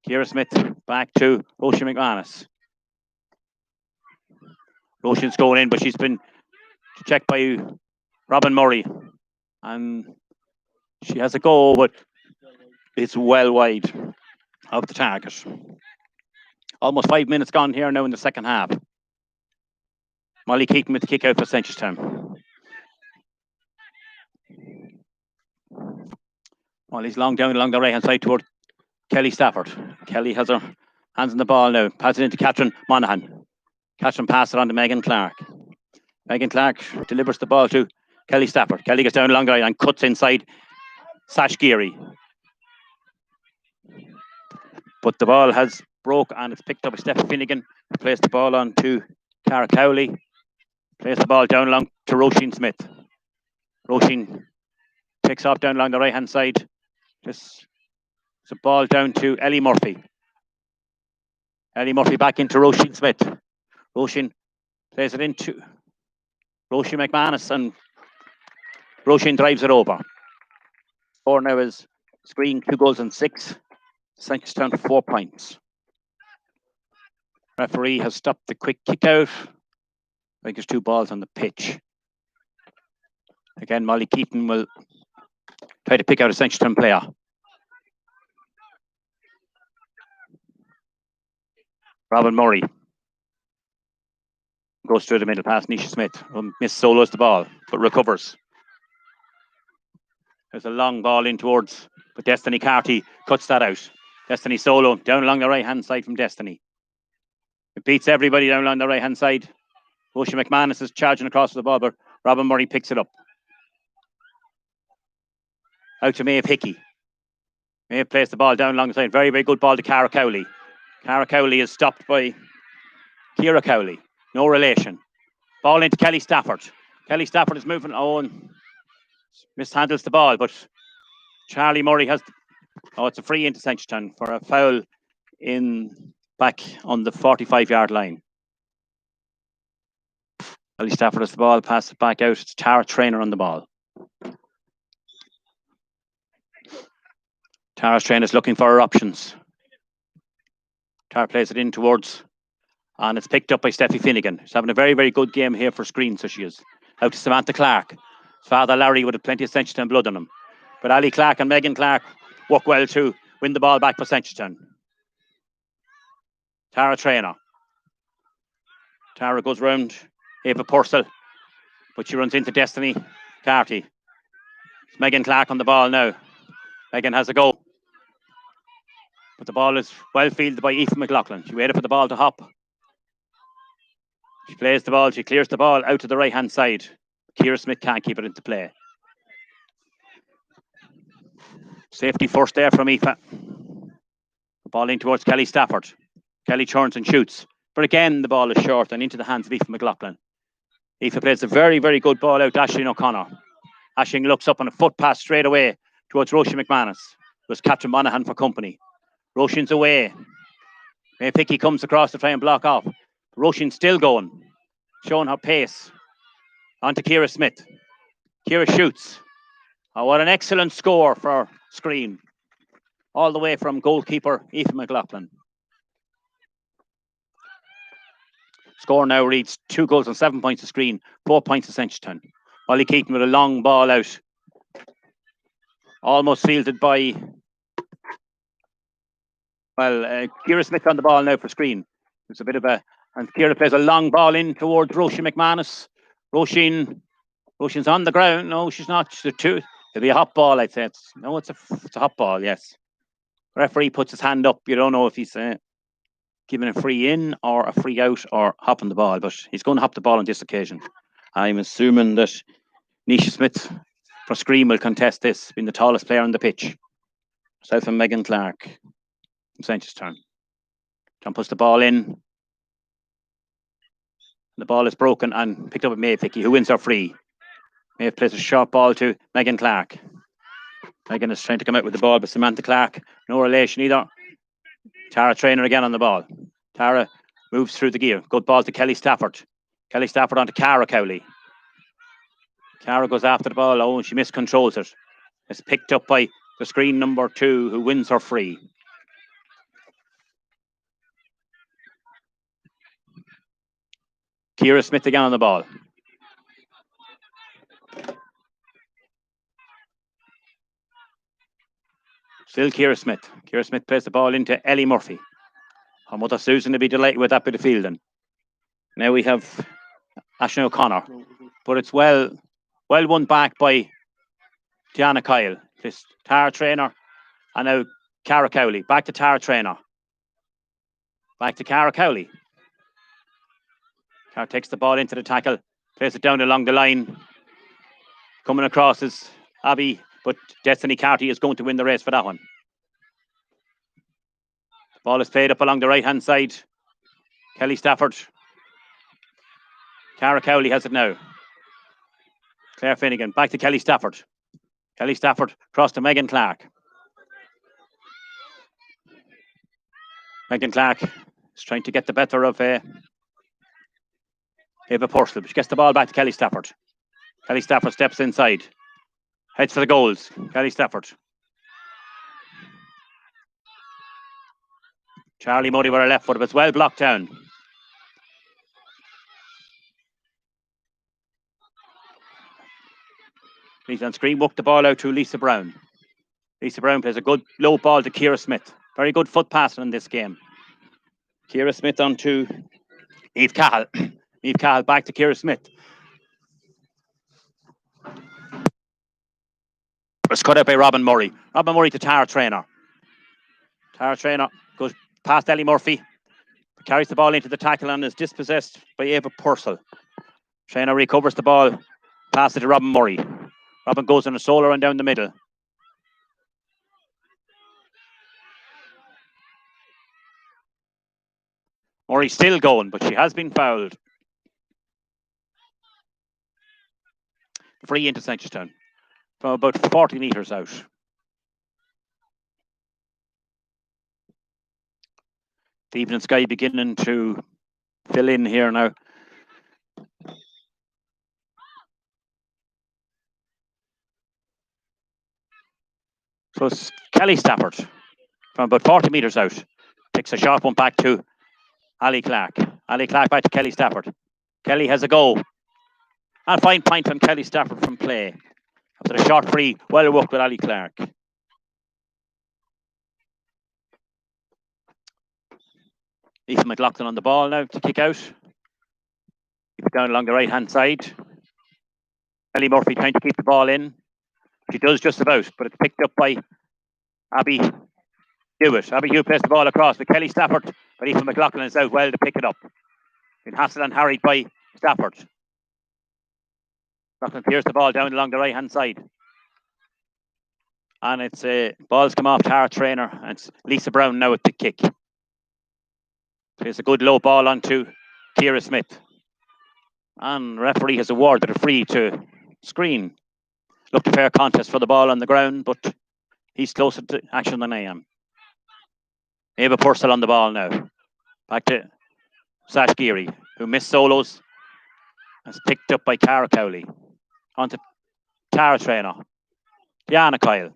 A: Ciara Smith back to Roisin McManus. Roisin's going in, but she's been checked by Robin Murray. And she has a go, but it's well wide of the target. Almost 5 minutes gone here now in the second half. Molly Keaton with the kick out for Seneschalstown. Molly's long down along the right hand side toward Kelly Stafford. Kelly has her hands on the ball now. Passes it into Catherine Monaghan. Catherine passes it on to Megan Clark. Megan Clark delivers the ball to Kelly Stafford. Kelly gets down along the right and cuts inside Sash Geary. But the ball has broke and it's picked up by Steph Finnegan. Plays the ball on to Cara Cowley. Plays the ball down along to Roisin Smith. Roisin picks off down along the right hand side. Just the ball down to Ellie Murphy. Ellie Murphy back into Roisin Smith. Roisin plays it into Roisin McManus and Roisin drives it over. Score now is Skryne 2 goals and 6. Seneschalstown 4 points. Referee has stopped the quick kick out. I think there's 2 balls on the pitch. Again, Molly Keaton will try to pick out a Seneschalstown player. Robin Murray goes through the middle past Nisha Smith. Miss solos the ball, but recovers. There's a long ball in towards, but Destiny Carty cuts that out. Destiny solo down along the right hand side from Destiny. It beats everybody down along the right hand side. Roisin McManus is charging across the ball, but Robin Murray picks it up. Out to Maeve Hickey. Maeve plays the ball down along the side. Very, very good ball to Cara Cowley. Cara Cowley is stopped by Ciara Cowley. No relation. Ball into Kelly Stafford. Kelly Stafford is moving on. Mishandles the ball, but Charlie Murray has... it's a free into Seneschalstown for a foul in back on the 45-yard line. Kelly Stafford has the ball, passes it back out. It's Tara Traynor on the ball. Tara Traynor is looking for her options. Tara plays it in towards, and it's picked up by Steffi Finnegan. She's having a very, very good game here for Skryne, so she is. Out to Samantha Clark. His father Larry would have plenty of Seneschalstown blood on him. But Ali Clark and Megan Clark work well to win the ball back for Seneschalstown. Tara Traynor. Tara goes round Ava Purcell, but she runs into Destiny Carty. It's Megan Clark on the ball now. Megan has a go. But the ball is well fielded by Aoife McLaughlin. She waited for the ball to hop. She plays the ball. She clears the ball out to the right-hand side. Ciara Smith can't keep it into play. Safety first there from Aoife. The ball in towards Kelly Stafford. Kelly turns and shoots. But again, the ball is short and into the hands of Aoife McLaughlin. Aoife plays a very, very good ball out to Aisling O'Connor. Aisling looks up on a foot pass straight away towards Roisin McManus. It was Catherine Monaghan for company. Roisin's away. Maeve Hickey comes across to try and block off. Roisin's still going, showing her pace. On to Ciara Smith. Ciara shoots. Oh, what an excellent score for Skryne. All the way from goalkeeper Aoife McLaughlin. Score now reads 2 goals and 7 points to Skryne, 4 points to Seneschalstown. Molly Keaton with a long ball out. Almost fielded by... Ciara Smith on the ball now for Skryne. It's a bit of a... And Ciara plays a long ball in towards Roisin McManus. Roisin's on the ground. No, she's not. She's it'll be a hot ball, I'd say. It's a hot ball, yes. The referee puts his hand up. You don't know if he's giving a free in or a free out or hopping the ball, but he's going to hop the ball on this occasion. I'm assuming that Nisha Smith for Skryne will contest this, being the tallest player on the pitch. Myself and Megan Clark from Seneschalstown. John puts the ball in. The ball is broken and picked up by Maeve Hickey, who wins her free. Maeve plays a short ball to Megan Clark. Megan is trying to come out with the ball, but Samantha Clark, no relation either. Tara Traynor again on the ball. Tara moves through the gear. Good ball to Kelly Stafford. Kelly Stafford onto Cara Cowley. Cara goes after the ball. Oh, she miscontrols it. It's picked up by the Skryne number 2, who wins her free. Ciara Smith again on the ball. Still Ciara Smith. Ciara Smith plays the ball into Ellie Murphy. Her mother Susan will be delighted with that bit of fielding. Now we have Aisling O'Connor. But it's well won back by Diana Kyle. This Tara Traynor. And now Cara Cowley. Back to Tara Traynor. Back to Cara Cowley. Cara takes the ball into the tackle. Plays it down along the line. Coming across is Abby. But Destiny Carty is going to win the race for that one. The ball is played up along the right-hand side. Kelly Stafford. Cara Cowley has it now. Claire Finnegan. Back to Kelly Stafford. Kelly Stafford across to Megan Clark. Megan Clark is trying to get the better of Eva Purcell. She gets the ball back to Kelly Stafford. Kelly Stafford steps inside. Heads for the goals. Kelly Stafford. Charlie Murray with her left foot, but it's well blocked down. Lisa on screen worked the ball out to Lisa Brown. Lisa Brown plays a good low ball to Ciara Smith. Very good foot passing in this game. Ciara Smith on to Eve Cahill. Eve Cahill back to Ciara Smith. It's cut out by Robin Murray. Robin Murray to Tara Traynor. Tara Traynor goes past Ellie Murphy. Carries the ball into the tackle and is dispossessed by Eva Purcell. Traynor recovers the ball. Passes it to Robin Murray. Robin goes on a solo run down the middle. Murray still going, but she has been fouled. Free into Seneschalstown from about 40 metres out. The evening sky beginning to fill in here now. So it's Kelly Stafford from about 40 metres out. Takes a sharp one back to Ali Clark. Ali Clark back to Kelly Stafford. Kelly has a go. And fine point from Kelly Stafford from play. After a short free, well worked with Ali Clark. Aoife McLaughlin on the ball now to kick out. Keep it down along the right hand side. Ellie Murphy trying to keep the ball in. She does just about, but it's picked up by Abby Hewitt. Abby Hewitt plays the ball across with Kelly Stafford, but Aoife McLaughlin is out well to pick it up. Been hassled and harried by Stafford. McLaughlin clears the ball down along the right hand side. And it's ball's come off Tara Traynor, and it's Lisa Brown now at the kick. Plays a good low ball onto Ciara Smith. And referee has awarded a free to Skryne. Looked a fair contest for the ball on the ground, but he's closer to action than I am. Eva Purcell on the ball now. Back to Sash Geary, who missed solos. That's picked up by Cara Cowley. On to Tara Traynor. Diana Kyle.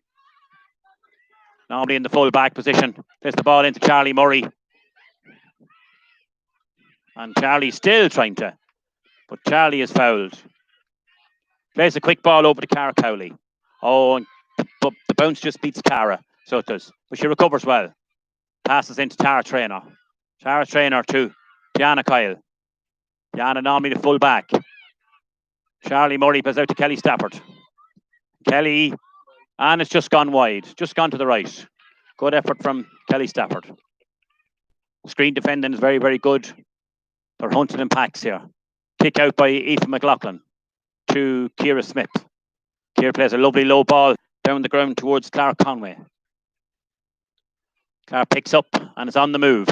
A: Normally in the full back position. There's the ball into Charlie Murray. And Charlie's still trying to. But Charlie is fouled. Plays a quick ball over to Cara Cowley. Oh, and the bounce just beats Cara. So it does. But she recovers well. Passes into Tara Traynor. Tara Traynor to Diana Kyle. Diana normally the full back. Charlie Murray plays out to Kelly Stafford. Kelly, and it's just gone wide. Just gone to the right. Good effort from Kelly Stafford. Skryne defending is very, very good. They're hunting in packs here. Kick out by Aoife McLaughlin to Ciara Smith. Ciara plays a lovely low ball down the ground towards Clark Conway. Clark picks up and is on the move.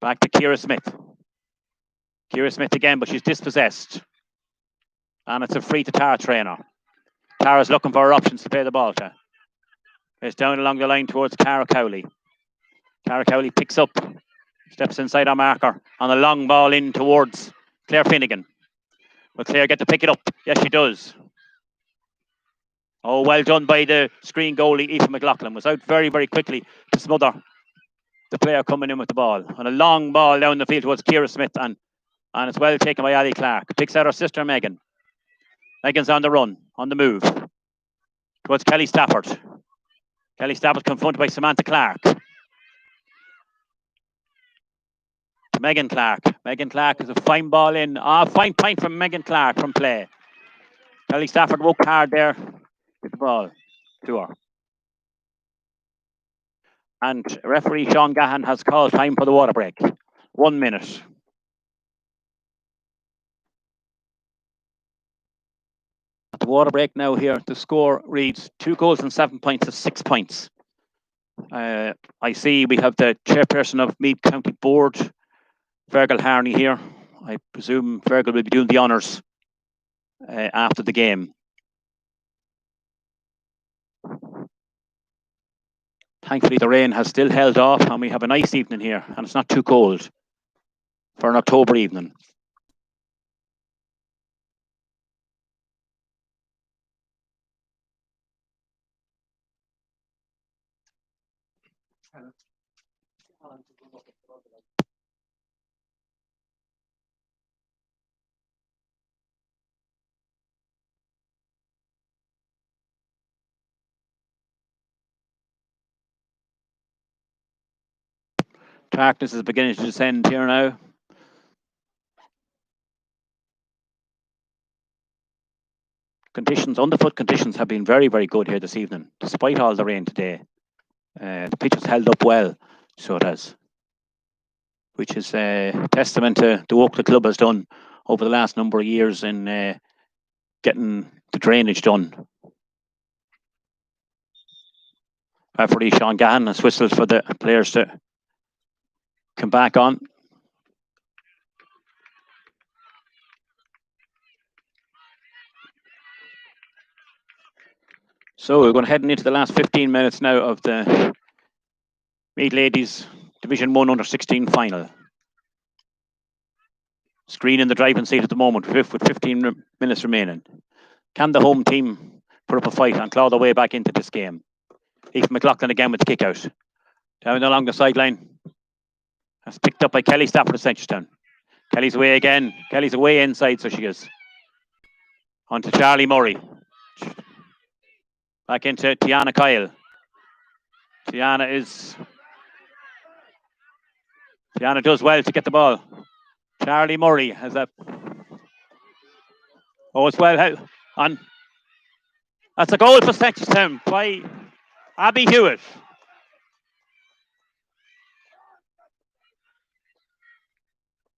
A: Back to Ciara Smith. Ciara Smith again, but she's dispossessed. And it's a free to Tara Trainer. Tara's looking for her options to play the ball to. It's down along the line towards Cara Cowley. Cara Cowley picks up, steps inside our marker on a long ball in towards Claire Finnegan. Will Claire get to pick it up? Yes, she does. Oh, well done by the Skryne goalie, Aoife McLaughlin. Was out very, very quickly to smother the player coming in with the ball. And a long ball down the field towards Ciara Smith. And it's well taken by Ali Clark. Picks out her sister, Megan. Megan's on the run, on the move. Towards Kelly Stafford. Kelly Stafford confronted by Samantha Clark. To Megan Clark. Megan Clark is a fine ball in. Fine point from Megan Clark from play. Kelly Stafford worked hard there. Get the ball to her. And referee Sean Gahan has called time for the water break. 1 minute. At the water break now here, the score reads 2 goals and 7 points to 6 points. I see we have the chairperson of Meath County Board, Fergal Harney, here. I presume Fergal will be doing the honours after the game. Thankfully, the rain has still held off and we have a nice evening here and it's not too cold for an October evening. Darkness is beginning to descend here now. Underfoot conditions have been very, very good here this evening, despite all the rain today. The pitch has held up well, so it has, which is a testament to the work the club has done over the last number of years in getting the drainage done. Referee Sean Gahan has whistled for the players to come back on. So we're going to head into the last 15 minutes now of the Meath Ladies Division 1 Under-16 final. Skryne in the driving seat at the moment with 15 minutes remaining. Can the home team put up a fight and claw their way back into this game? Aoife McLaughlin again with the kick out. Down along the sideline. That's picked up by Kelly Stafford of Seneschalstown. Kelly's away again. Kelly's away inside, so she goes. On to Charlie Murray. Back into Tiana Kyle. Tiana does well to get the ball. Charlie Murray has a... Oh, it's well on. That's a goal for Seneschalstown by Abby Hewitt.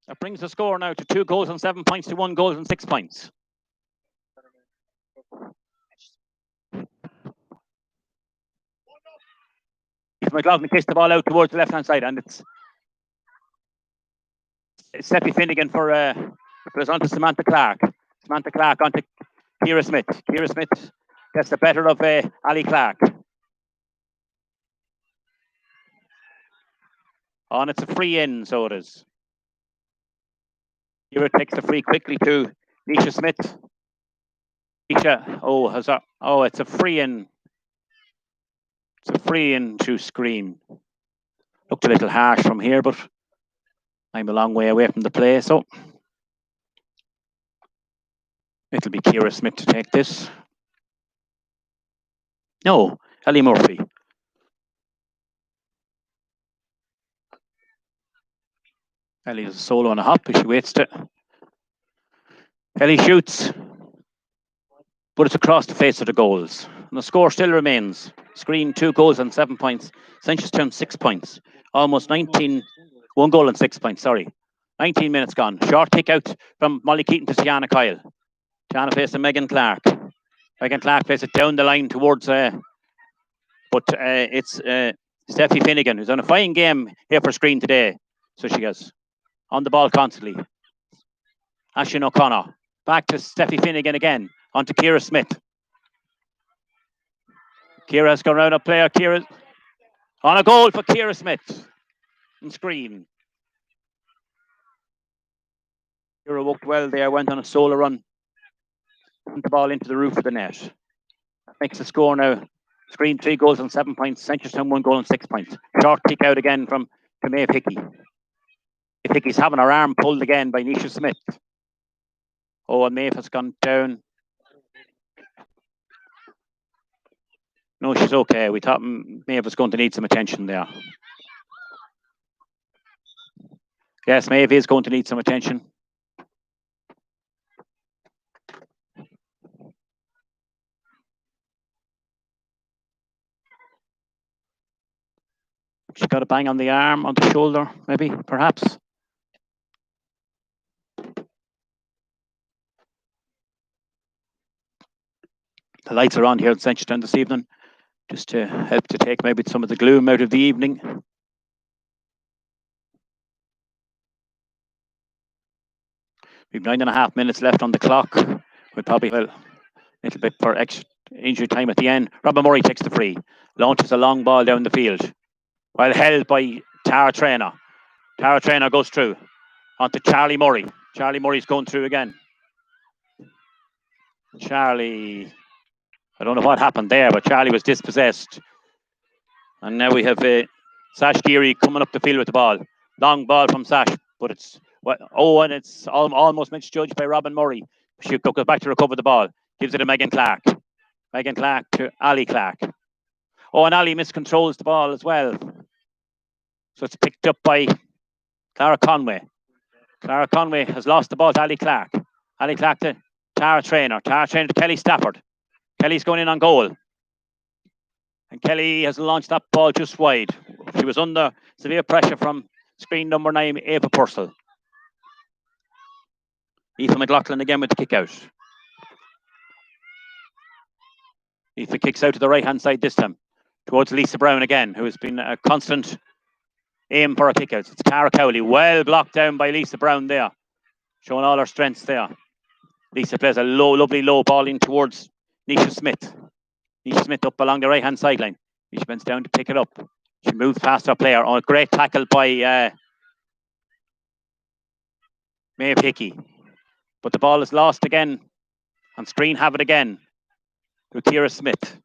A: That brings the score now to 2 goals and 7 points to 1 goal and 6 points. McLaughlin kicks the ball out towards the left-hand side, and it's Steffi Finnegan for it's on to Samantha Clark. Samantha Clark on to Ciara Smith. Ciara Smith gets the better of Ali Clark. Oh, and it's a free in, so it is. Ciara takes the free quickly to Nisha Smith. Nisha, it's a free in. It's a free in to Skryne. Looked a little harsh from here, but I'm a long way away from the play, so it'll be Ciara Smith to take this. No, Ellie Murphy. Ellie is a solo and a hop, but she waits to. Ellie shoots, but it's across the face of the goals. And the score still remains. Skryne 2 goals and 7 points. Seneschalstown 6 points. Almost 1 goal and 6 points, sorry. 19 minutes gone. Short kick out from Molly Keaton to Tiana Kyle. Tiana plays to Megan Clark. Megan Clark plays it down the line towards, it's Steffi Finnegan, who's on a fine game here for Skryne today. So she goes on the ball constantly. Aisling O'Connor. Back to Steffi Finnegan again. On to Ciara Smith. Ciara has gone round a player. Ciara on a goal for Ciara Smith. And Skryne. Ciara worked well there, went on a solo run. Put the ball into the roof of the net. That makes the score now. Skryne 3 goals and 7 points. Seneschalstown 1 goal and 6 points. Short kick out again from Maeve Hickey. Hickey's having her arm pulled again by Nisha Smith. Oh, and Maeve has gone down. No, she's okay. We thought Maeve was going to need some attention there. Yes, Maeve is going to need some attention. She got a bang on the arm, on the shoulder, maybe, perhaps. The lights are on here at Seneschalstown this evening, just to help to take maybe some of the gloom out of the evening. We've 9.5 minutes left on the clock. We'll probably have a little bit for extra injury time at the end. Robin Murray takes the free, launches a long ball down the field, while held by Tara Traynor. Tara Traynor goes through onto Charlie Murray. Charlie Murray's going through again. Charlie, I don't know what happened there, but Charlie was dispossessed. And now we have Sash Geary coming up the field with the ball. Long ball from Sash, but it's and it's almost misjudged by Robin Murray. She goes back to recover the ball. Gives it to Megan Clark. Megan Clark to Ali Clark. Oh, and Ali miscontrols the ball as well. So it's picked up by Clara Conway. Clara Conway has lost the ball to Ali Clark. Ali Clark to Tara Traynor. Tara Traynor to Kelly Stafford. Kelly's going in on goal. And Kelly has launched that ball just wide. She was under severe pressure from Skryne number 9, Ava Purcell. Aoife McLaughlin again with the kick out. Aoife kicks out to the right-hand side this time. Towards Lisa Brown again, who has been a constant aim for her kickouts. It's Cara Cowley, well blocked down by Lisa Brown there. Showing all her strengths there. Lisa plays a lovely low ball in towards Nisha Smith. Nisha Smith up along the right-hand sideline. Nisha bends down to pick it up. She moves past her player. Oh, a great tackle by Maeve Hickey. But the ball is lost again. And Skryne have it again. To Ciara Smith.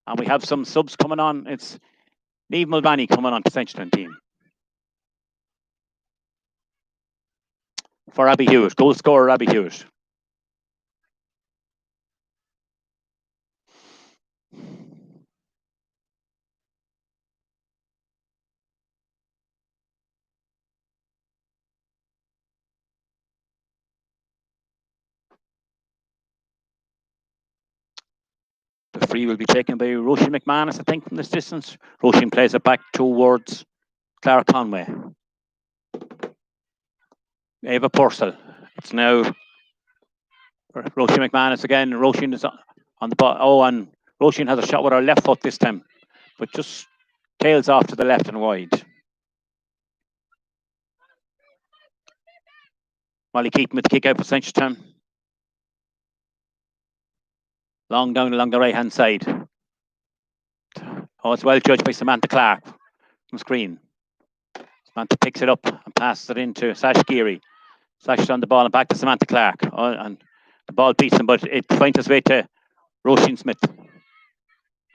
A: And we have some subs coming on. It's Niamh Mulvaney coming on to Seneschalstown team. For Abby Hewitt. Goal scorer Abby Hewitt. The free will be taken by Roisin McManus, I think, from this distance. Roisin plays it back towards Clara Conway. Ava Purcell. It's now Roisin McManus again. Roisin is on the ball. Oh, and Roisin has a shot with her left foot this time, but just tails off to the left and wide. Molly Keaton with the kick out for Seneschalstown. Long down along the right-hand side. Oh, it's well judged by Samantha Clark from Skryne. Samantha picks it up and passes it into Sash Geary. Sash is on the ball and back to Samantha Clark. Oh, and the ball beats him, but it finds its way to Roisin Smith.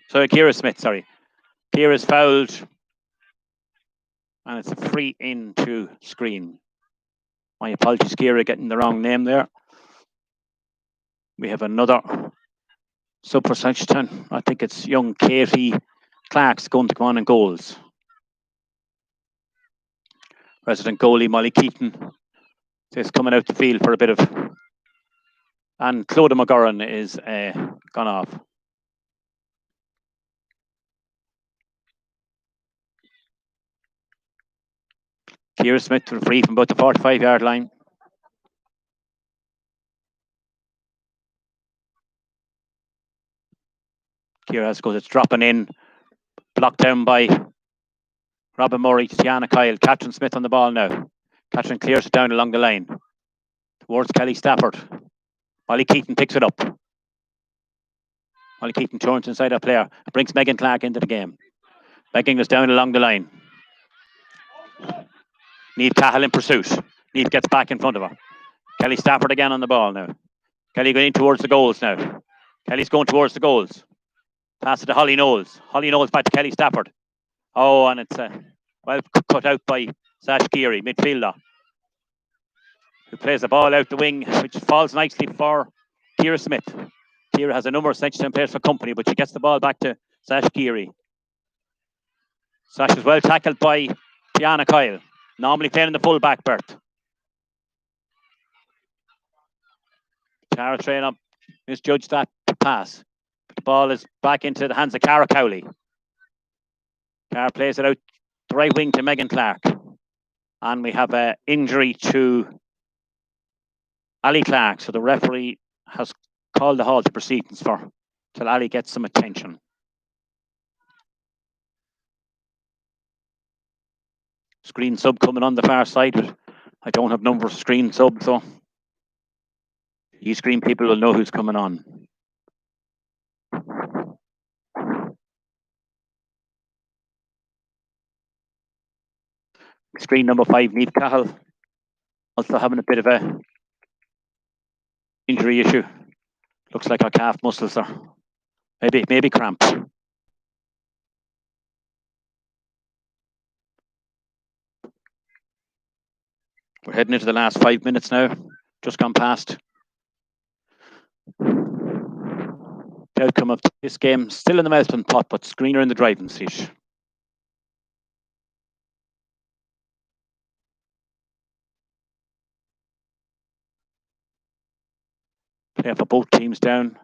A: Sorry, Ciara Smith, sorry. Ciara's fouled. And it's a free in to Skryne. My apologies, Ciara, getting the wrong name there. We have another sub for Seneschalstown. I think it's young Katie Clark's going to come on in goals. Resident goalie Molly Keaton is coming out the field for a bit of... And Clodagh McGurran is gone off. Ciara Smith for free from about the 45-yard line. Ciara goes, it's dropping in. Blocked down by Robin Murray, Tiana Kyle, Catherine Smith on the ball now. Catherine clears it down along the line towards Kelly Stafford. Molly Keaton picks it up. Molly Keaton turns inside a player, brings Megan Clark into the game. Megan is down along the line. Niamh Cahill in pursuit. Niamh gets back in front of her. Kelly Stafford again on the ball now. Kelly going towards the goals now. Kelly's going towards the goals. Pass it to Holly Knowles. Holly Knowles back to Kelly Stafford. Oh, and it's well cut out by Sash Geary, midfielder, who plays the ball out the wing, which falls nicely for Ciara Smith. Ciara has a number of Seneschalstown players for company, but she gets the ball back to Sash Geary. Sash is well tackled by Fianna Kyle, normally playing in the full back berth. Cara Traynor misjudged that pass. The ball is back into the hands of Cara Cowley. Cara plays it out the right wing to Megan Clark. And we have an injury to Ali Clark. So the referee has called the halt to proceedings till Ali gets some attention. Skryne sub coming on the far side. But I don't have numbers of Skryne sub, so you Skryne people will know who's coming on. Skryne number 5, Niamh Cahill, also having a bit of a injury issue. Looks like her calf muscles are maybe cramp. We're heading into the last 5 minutes now. Just gone past. The outcome of this game still in the melting pot, but Skryne are in the driving seat. Play for both teams down.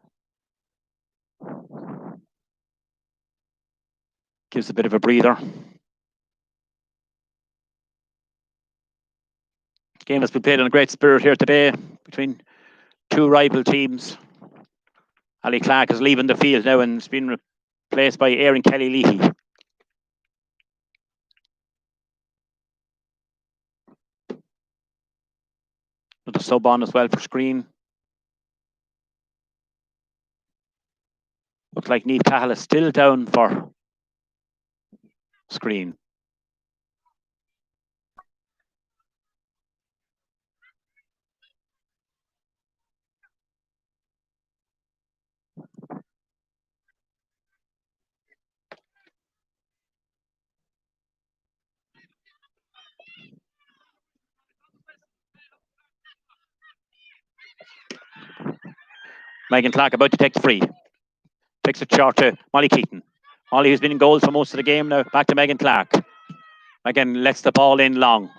A: Gives a bit of a breather. The game has been played in a great spirit here today between two rival teams. Ali Clark is leaving the field now and it's been replaced by Erin Kelly Leahy. With a sub on as well for Skryne. Looks like Niamh Cahill is still down for Skryne. Megan Clark about to take the free. Takes it short to Molly Keaton. Molly, who's been in goals for most of the game now, back to Megan Clark. Megan lets the ball in long.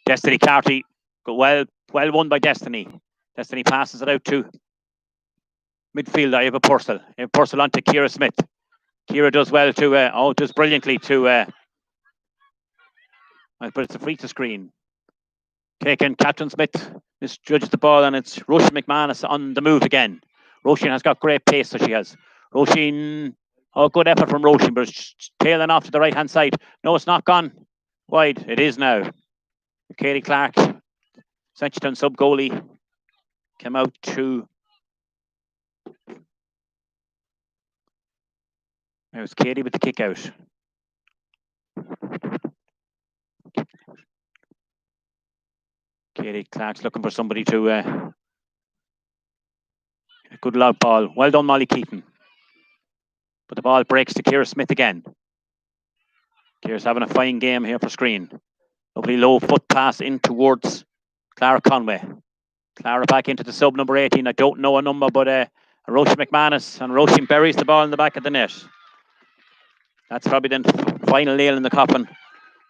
A: Destiny Carty, well won by Destiny. Destiny passes it out to midfielder Eva Purcell. Eva Purcell on to Ciara Smith. Ciara does well to, does brilliantly to, but it's a free to Skryne. Taken, Captain Smith misjudges the ball and it's Roisin McManus on the move again. Roisin has got great pace, so she has. Roisin, good effort from Roisin, but it's tailing off to the right-hand side. No, it's not gone wide. It is now. Katie Clark, Seneschalstown sub-goalie, came out to... It was Katie with the kick out. Katie Clark's looking for somebody to... a good loud ball. Well done, Molly Keaton. But the ball breaks to Ciara Smith again. Ciara's having a fine game here for Skryne. Lovely low foot pass in towards Clara Conway. Clara back into the sub number 18. I don't know a number, but Roisin McManus, and Roisin buries the ball in the back of the net. That's probably the final nail in the coffin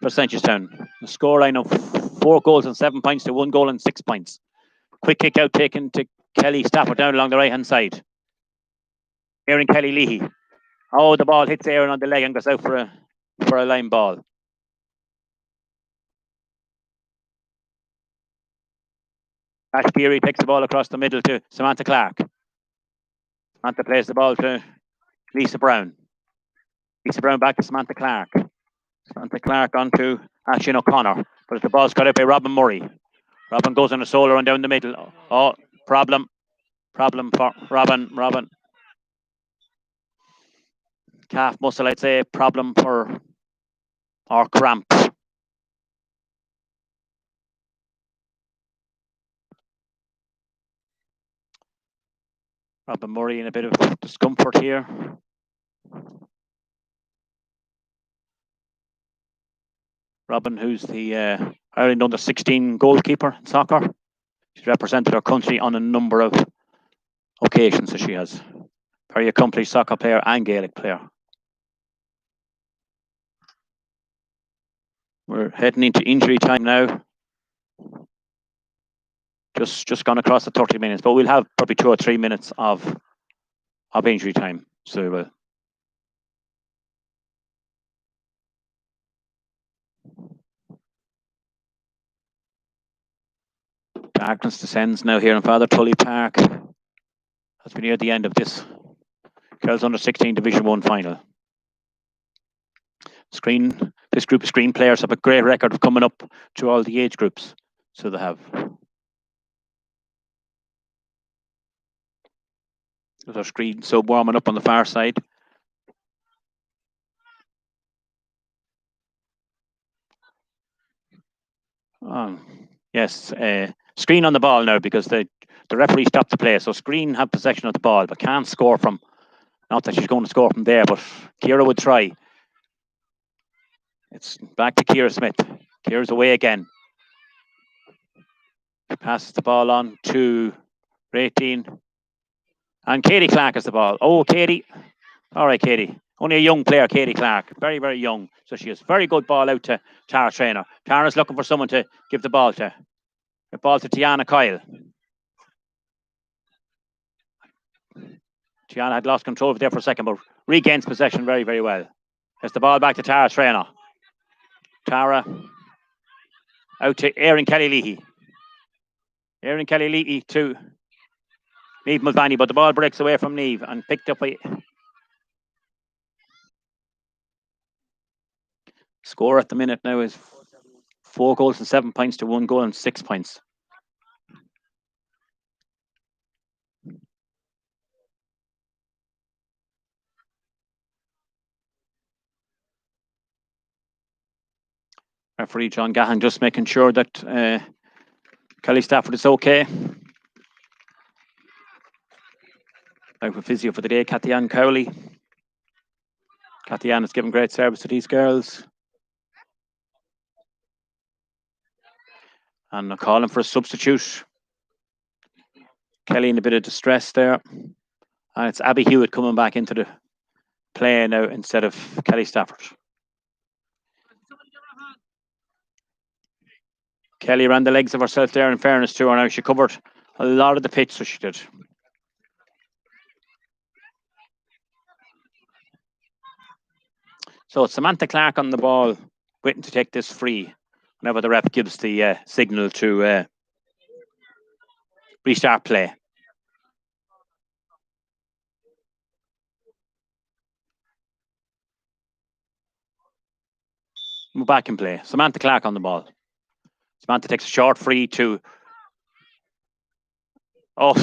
A: for Seneschalstown. The scoreline of 4 goals and 7 points to 1 goal and 6 points. Quick kick out taken to Kelly Stafford down along the right-hand side. Erin Kelly Leahy. Oh, the ball hits Erin on the leg and goes out for a line ball. Ash Geary takes the ball across the middle to Samantha Clark. Samantha plays the ball to Lisa Brown. Lisa Brown back to Samantha Clark. Samantha Clark on to Aisling O'Connor. But the ball's cut out by Robin Murray. Robin goes on a solo run down the middle. Oh, problem for Robin. Calf muscle, I'd say, problem for, or cramp. Robin Murray in a bit of discomfort here. Robin, who's the Ireland under-16 goalkeeper in soccer. She's represented her country on a number of occasions, so she has. Very accomplished soccer player and Gaelic player. We're heading into injury time now. Just gone across the 30 minutes, but we'll have probably 2 or 3 minutes of injury time. So we will. Darkness descends now here in Father Tully Park as we near the end of this Girls Under-16 Division 1 final. Skryne, this group of Skryne players have a great record of coming up to all the age groups, so they have. There's our Skryne sub warming up on the far side. Yes, Skryne on the ball now because the referee stopped the play. So Skryne have possession of the ball but can't score from, not that she's going to score from there, but Ciara would try. It's back to Ciara Smith. Ciara's away again. Passes the ball on to 18. And Katie Clark has the ball. Oh, Katie. All right, Katie. Only a young player, Katie Clark. Very, very young. So she has very good ball out to Tara Traynor. Tara's looking for someone to give the ball to. The ball to Tiana Kyle. Tiana had lost control there for a second, but regains possession very, very well. Has the ball back to Tara Traynor. Tara out to Erin Kelly-Leahy. Erin Kelly-Leahy to Niamh Mulvaney, but the ball breaks away from Niamh and picked up by... Score at the minute now is 4 goals and 7 points to 1 goal and 6 points. Referee John Gahan just making sure that Kelly Stafford is okay. Out for physio for the day, Cathy-Ann Cowley. Cathy-Ann has given great service to these girls. And they're calling for a substitute. Kelly in a bit of distress there. And it's Abby Hewitt coming back into the play now instead of Kelly Stafford. Kelly ran the legs of herself there, in fairness to her. Now she covered a lot of the pitch, so she did. So it's Samantha Clark on the ball, waiting to take this free whenever the ref gives the signal to restart play. We're back in play. Samantha Clark on the ball. Samantha takes a short free to... Oh.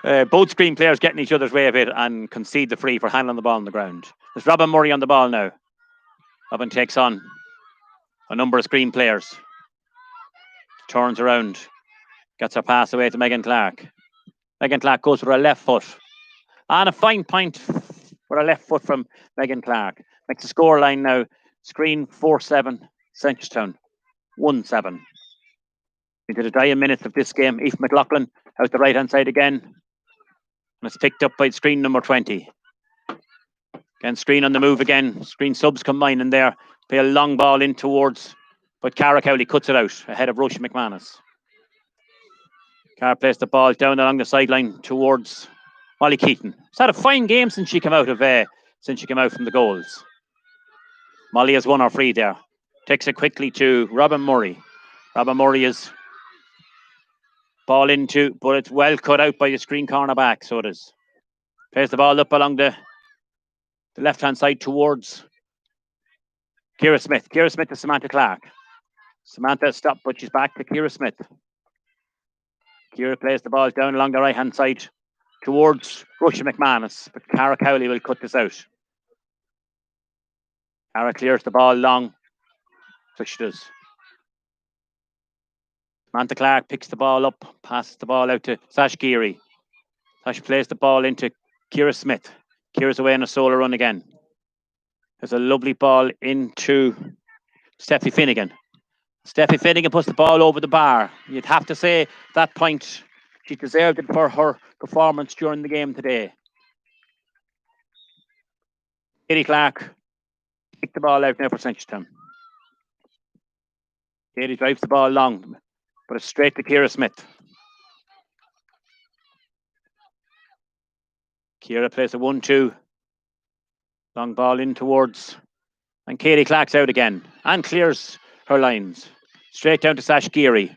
A: Both Skryne players getting each other's way a bit and concede the free for handling the ball on the ground. There's Robin Murray on the ball now. Robin takes on a number of Skryne players. Turns around. Gets her pass away to Megan Clark. Megan Clark goes for her left foot. And a fine point for a left foot from Megan Clark. Makes the score line now. Skryne 4-7. Seneschalstown 1-7. Into the dying minutes of this game. Aoife McLaughlin out the right hand side again. And it's picked up by Skryne number 20. Again, Skryne on the move again. Skryne subs combine in there. Play a long ball in towards, but Cara Cowley cuts it out ahead of Roisin McManus. Cara plays the ball down along the sideline towards Molly Keaton. It's had a fine game since she came out from the goals. Molly has won her free there. Takes it quickly to Robin Murray. Robin Murray is ball into, but it's well cut out by the Skryne cornerback, so it is. Plays the ball up along the left-hand side towards Ciara Smith. Ciara Smith to Samantha Clark. Samantha stopped, but she's back to Ciara Smith. Ciara plays the ball down along the right-hand side towards Russia McManus, but Cara Cowley will cut this out. Cara clears the ball long, so she does. Samantha Clark picks the ball up, passes the ball out to Sash Geary. Sash plays the ball into Ciara Smith. Ciara's away on a solo run again. There's a lovely ball into Steffi Finnegan. Steffi Finnegan puts the ball over the bar. You'd have to say that point, she deserved it for her performance during the game today. Katie Clark picked the ball out now for Seneschalstown. Katie drives the ball long, but it's straight to Ciara Smith. Ciara plays a 1-2. Long ball in towards, and Katie Clark's out again and clears her lines. Straight down to Sash Geary.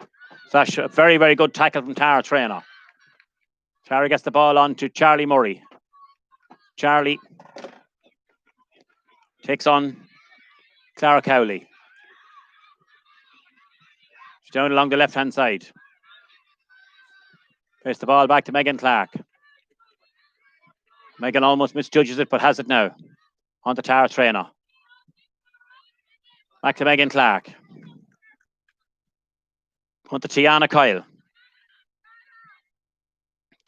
A: Sash, a very, very good tackle from Tara Traynor. Tara gets the ball on to Charlie Murray. Charlie takes on Clara Cowley. She's down along the left-hand side. Plays the ball back to Megan Clark. Megan almost misjudges it, but has it now. On to Tara Traynor. Back to Megan Clark. On to Tiana Kyle.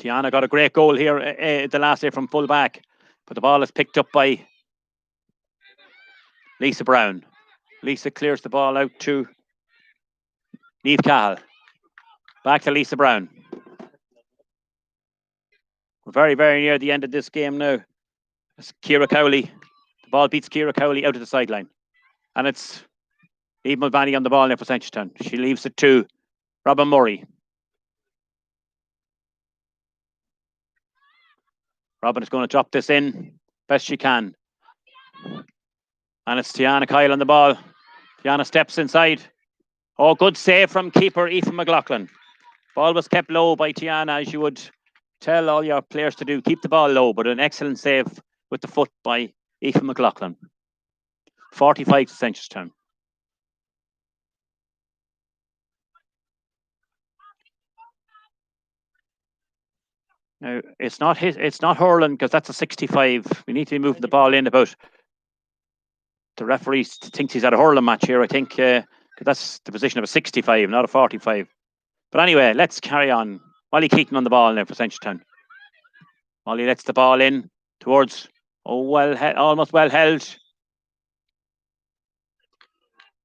A: Tiana got a great goal here the last day from full back, but the ball is picked up by Lisa Brown. Lisa clears the ball out to Niamh Cahill. Back to Lisa Brown. We're very, very near the end of this game now. It's Ciara Cowley. The ball beats Ciara Cowley out of the sideline. And it's Eve Mulvaney on the ball now for Seneschalstown. She leaves it to Robin Murray. Robin is going to drop this in best she can. And it's Tiana Kyle on the ball. Tiana steps inside. Oh, good save from keeper Aoife McLaughlin. Ball was kept low by Tiana, as you would tell all your players to do. Keep the ball low, but an excellent save with the foot by Aoife McLaughlin. 45 to Seneschalstown. Now, it's not hurling, because that's a 65. We need to be moving the ball in about. The referee thinks he's at a hurling match here, I think, because that's the position of a 65, not a 45. But anyway, let's carry on. Molly Keaton on the ball now for Seneschalstown. Molly lets the ball in towards, almost well held.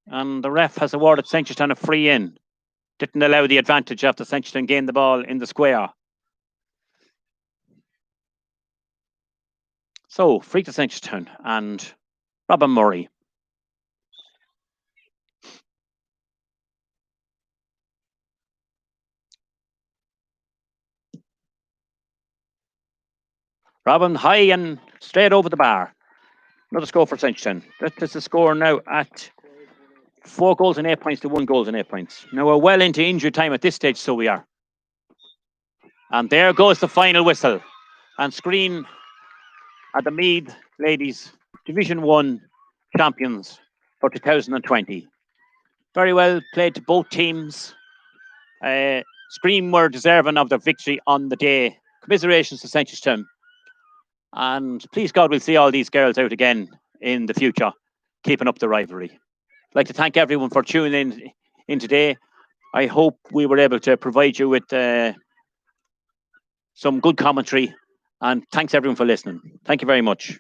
A: And the ref has awarded Seneschalstown a free in. Didn't allow the advantage after Seneschalstown gained the ball in the square. So, free to Seneschalstown and Robin Murray. Robin high and straight over the bar. Another score for Seneschalstown. That is the score now at 4 goals and 8 points to 1 goal and 8 points. Now we're well into injury time at this stage, so we are. And there goes the final whistle. And Skryne are the Meath ladies Division 1 champions for 2020. Very well played to both teams. Skryne were deserving of their victory on the day. Commiserations to Seneschalstown. And please God, we'll see all these girls out again in the future, keeping up the rivalry. I'd like to thank everyone for tuning in today. I hope we were able to provide you with some good commentary. And thanks everyone for listening. Thank you very much.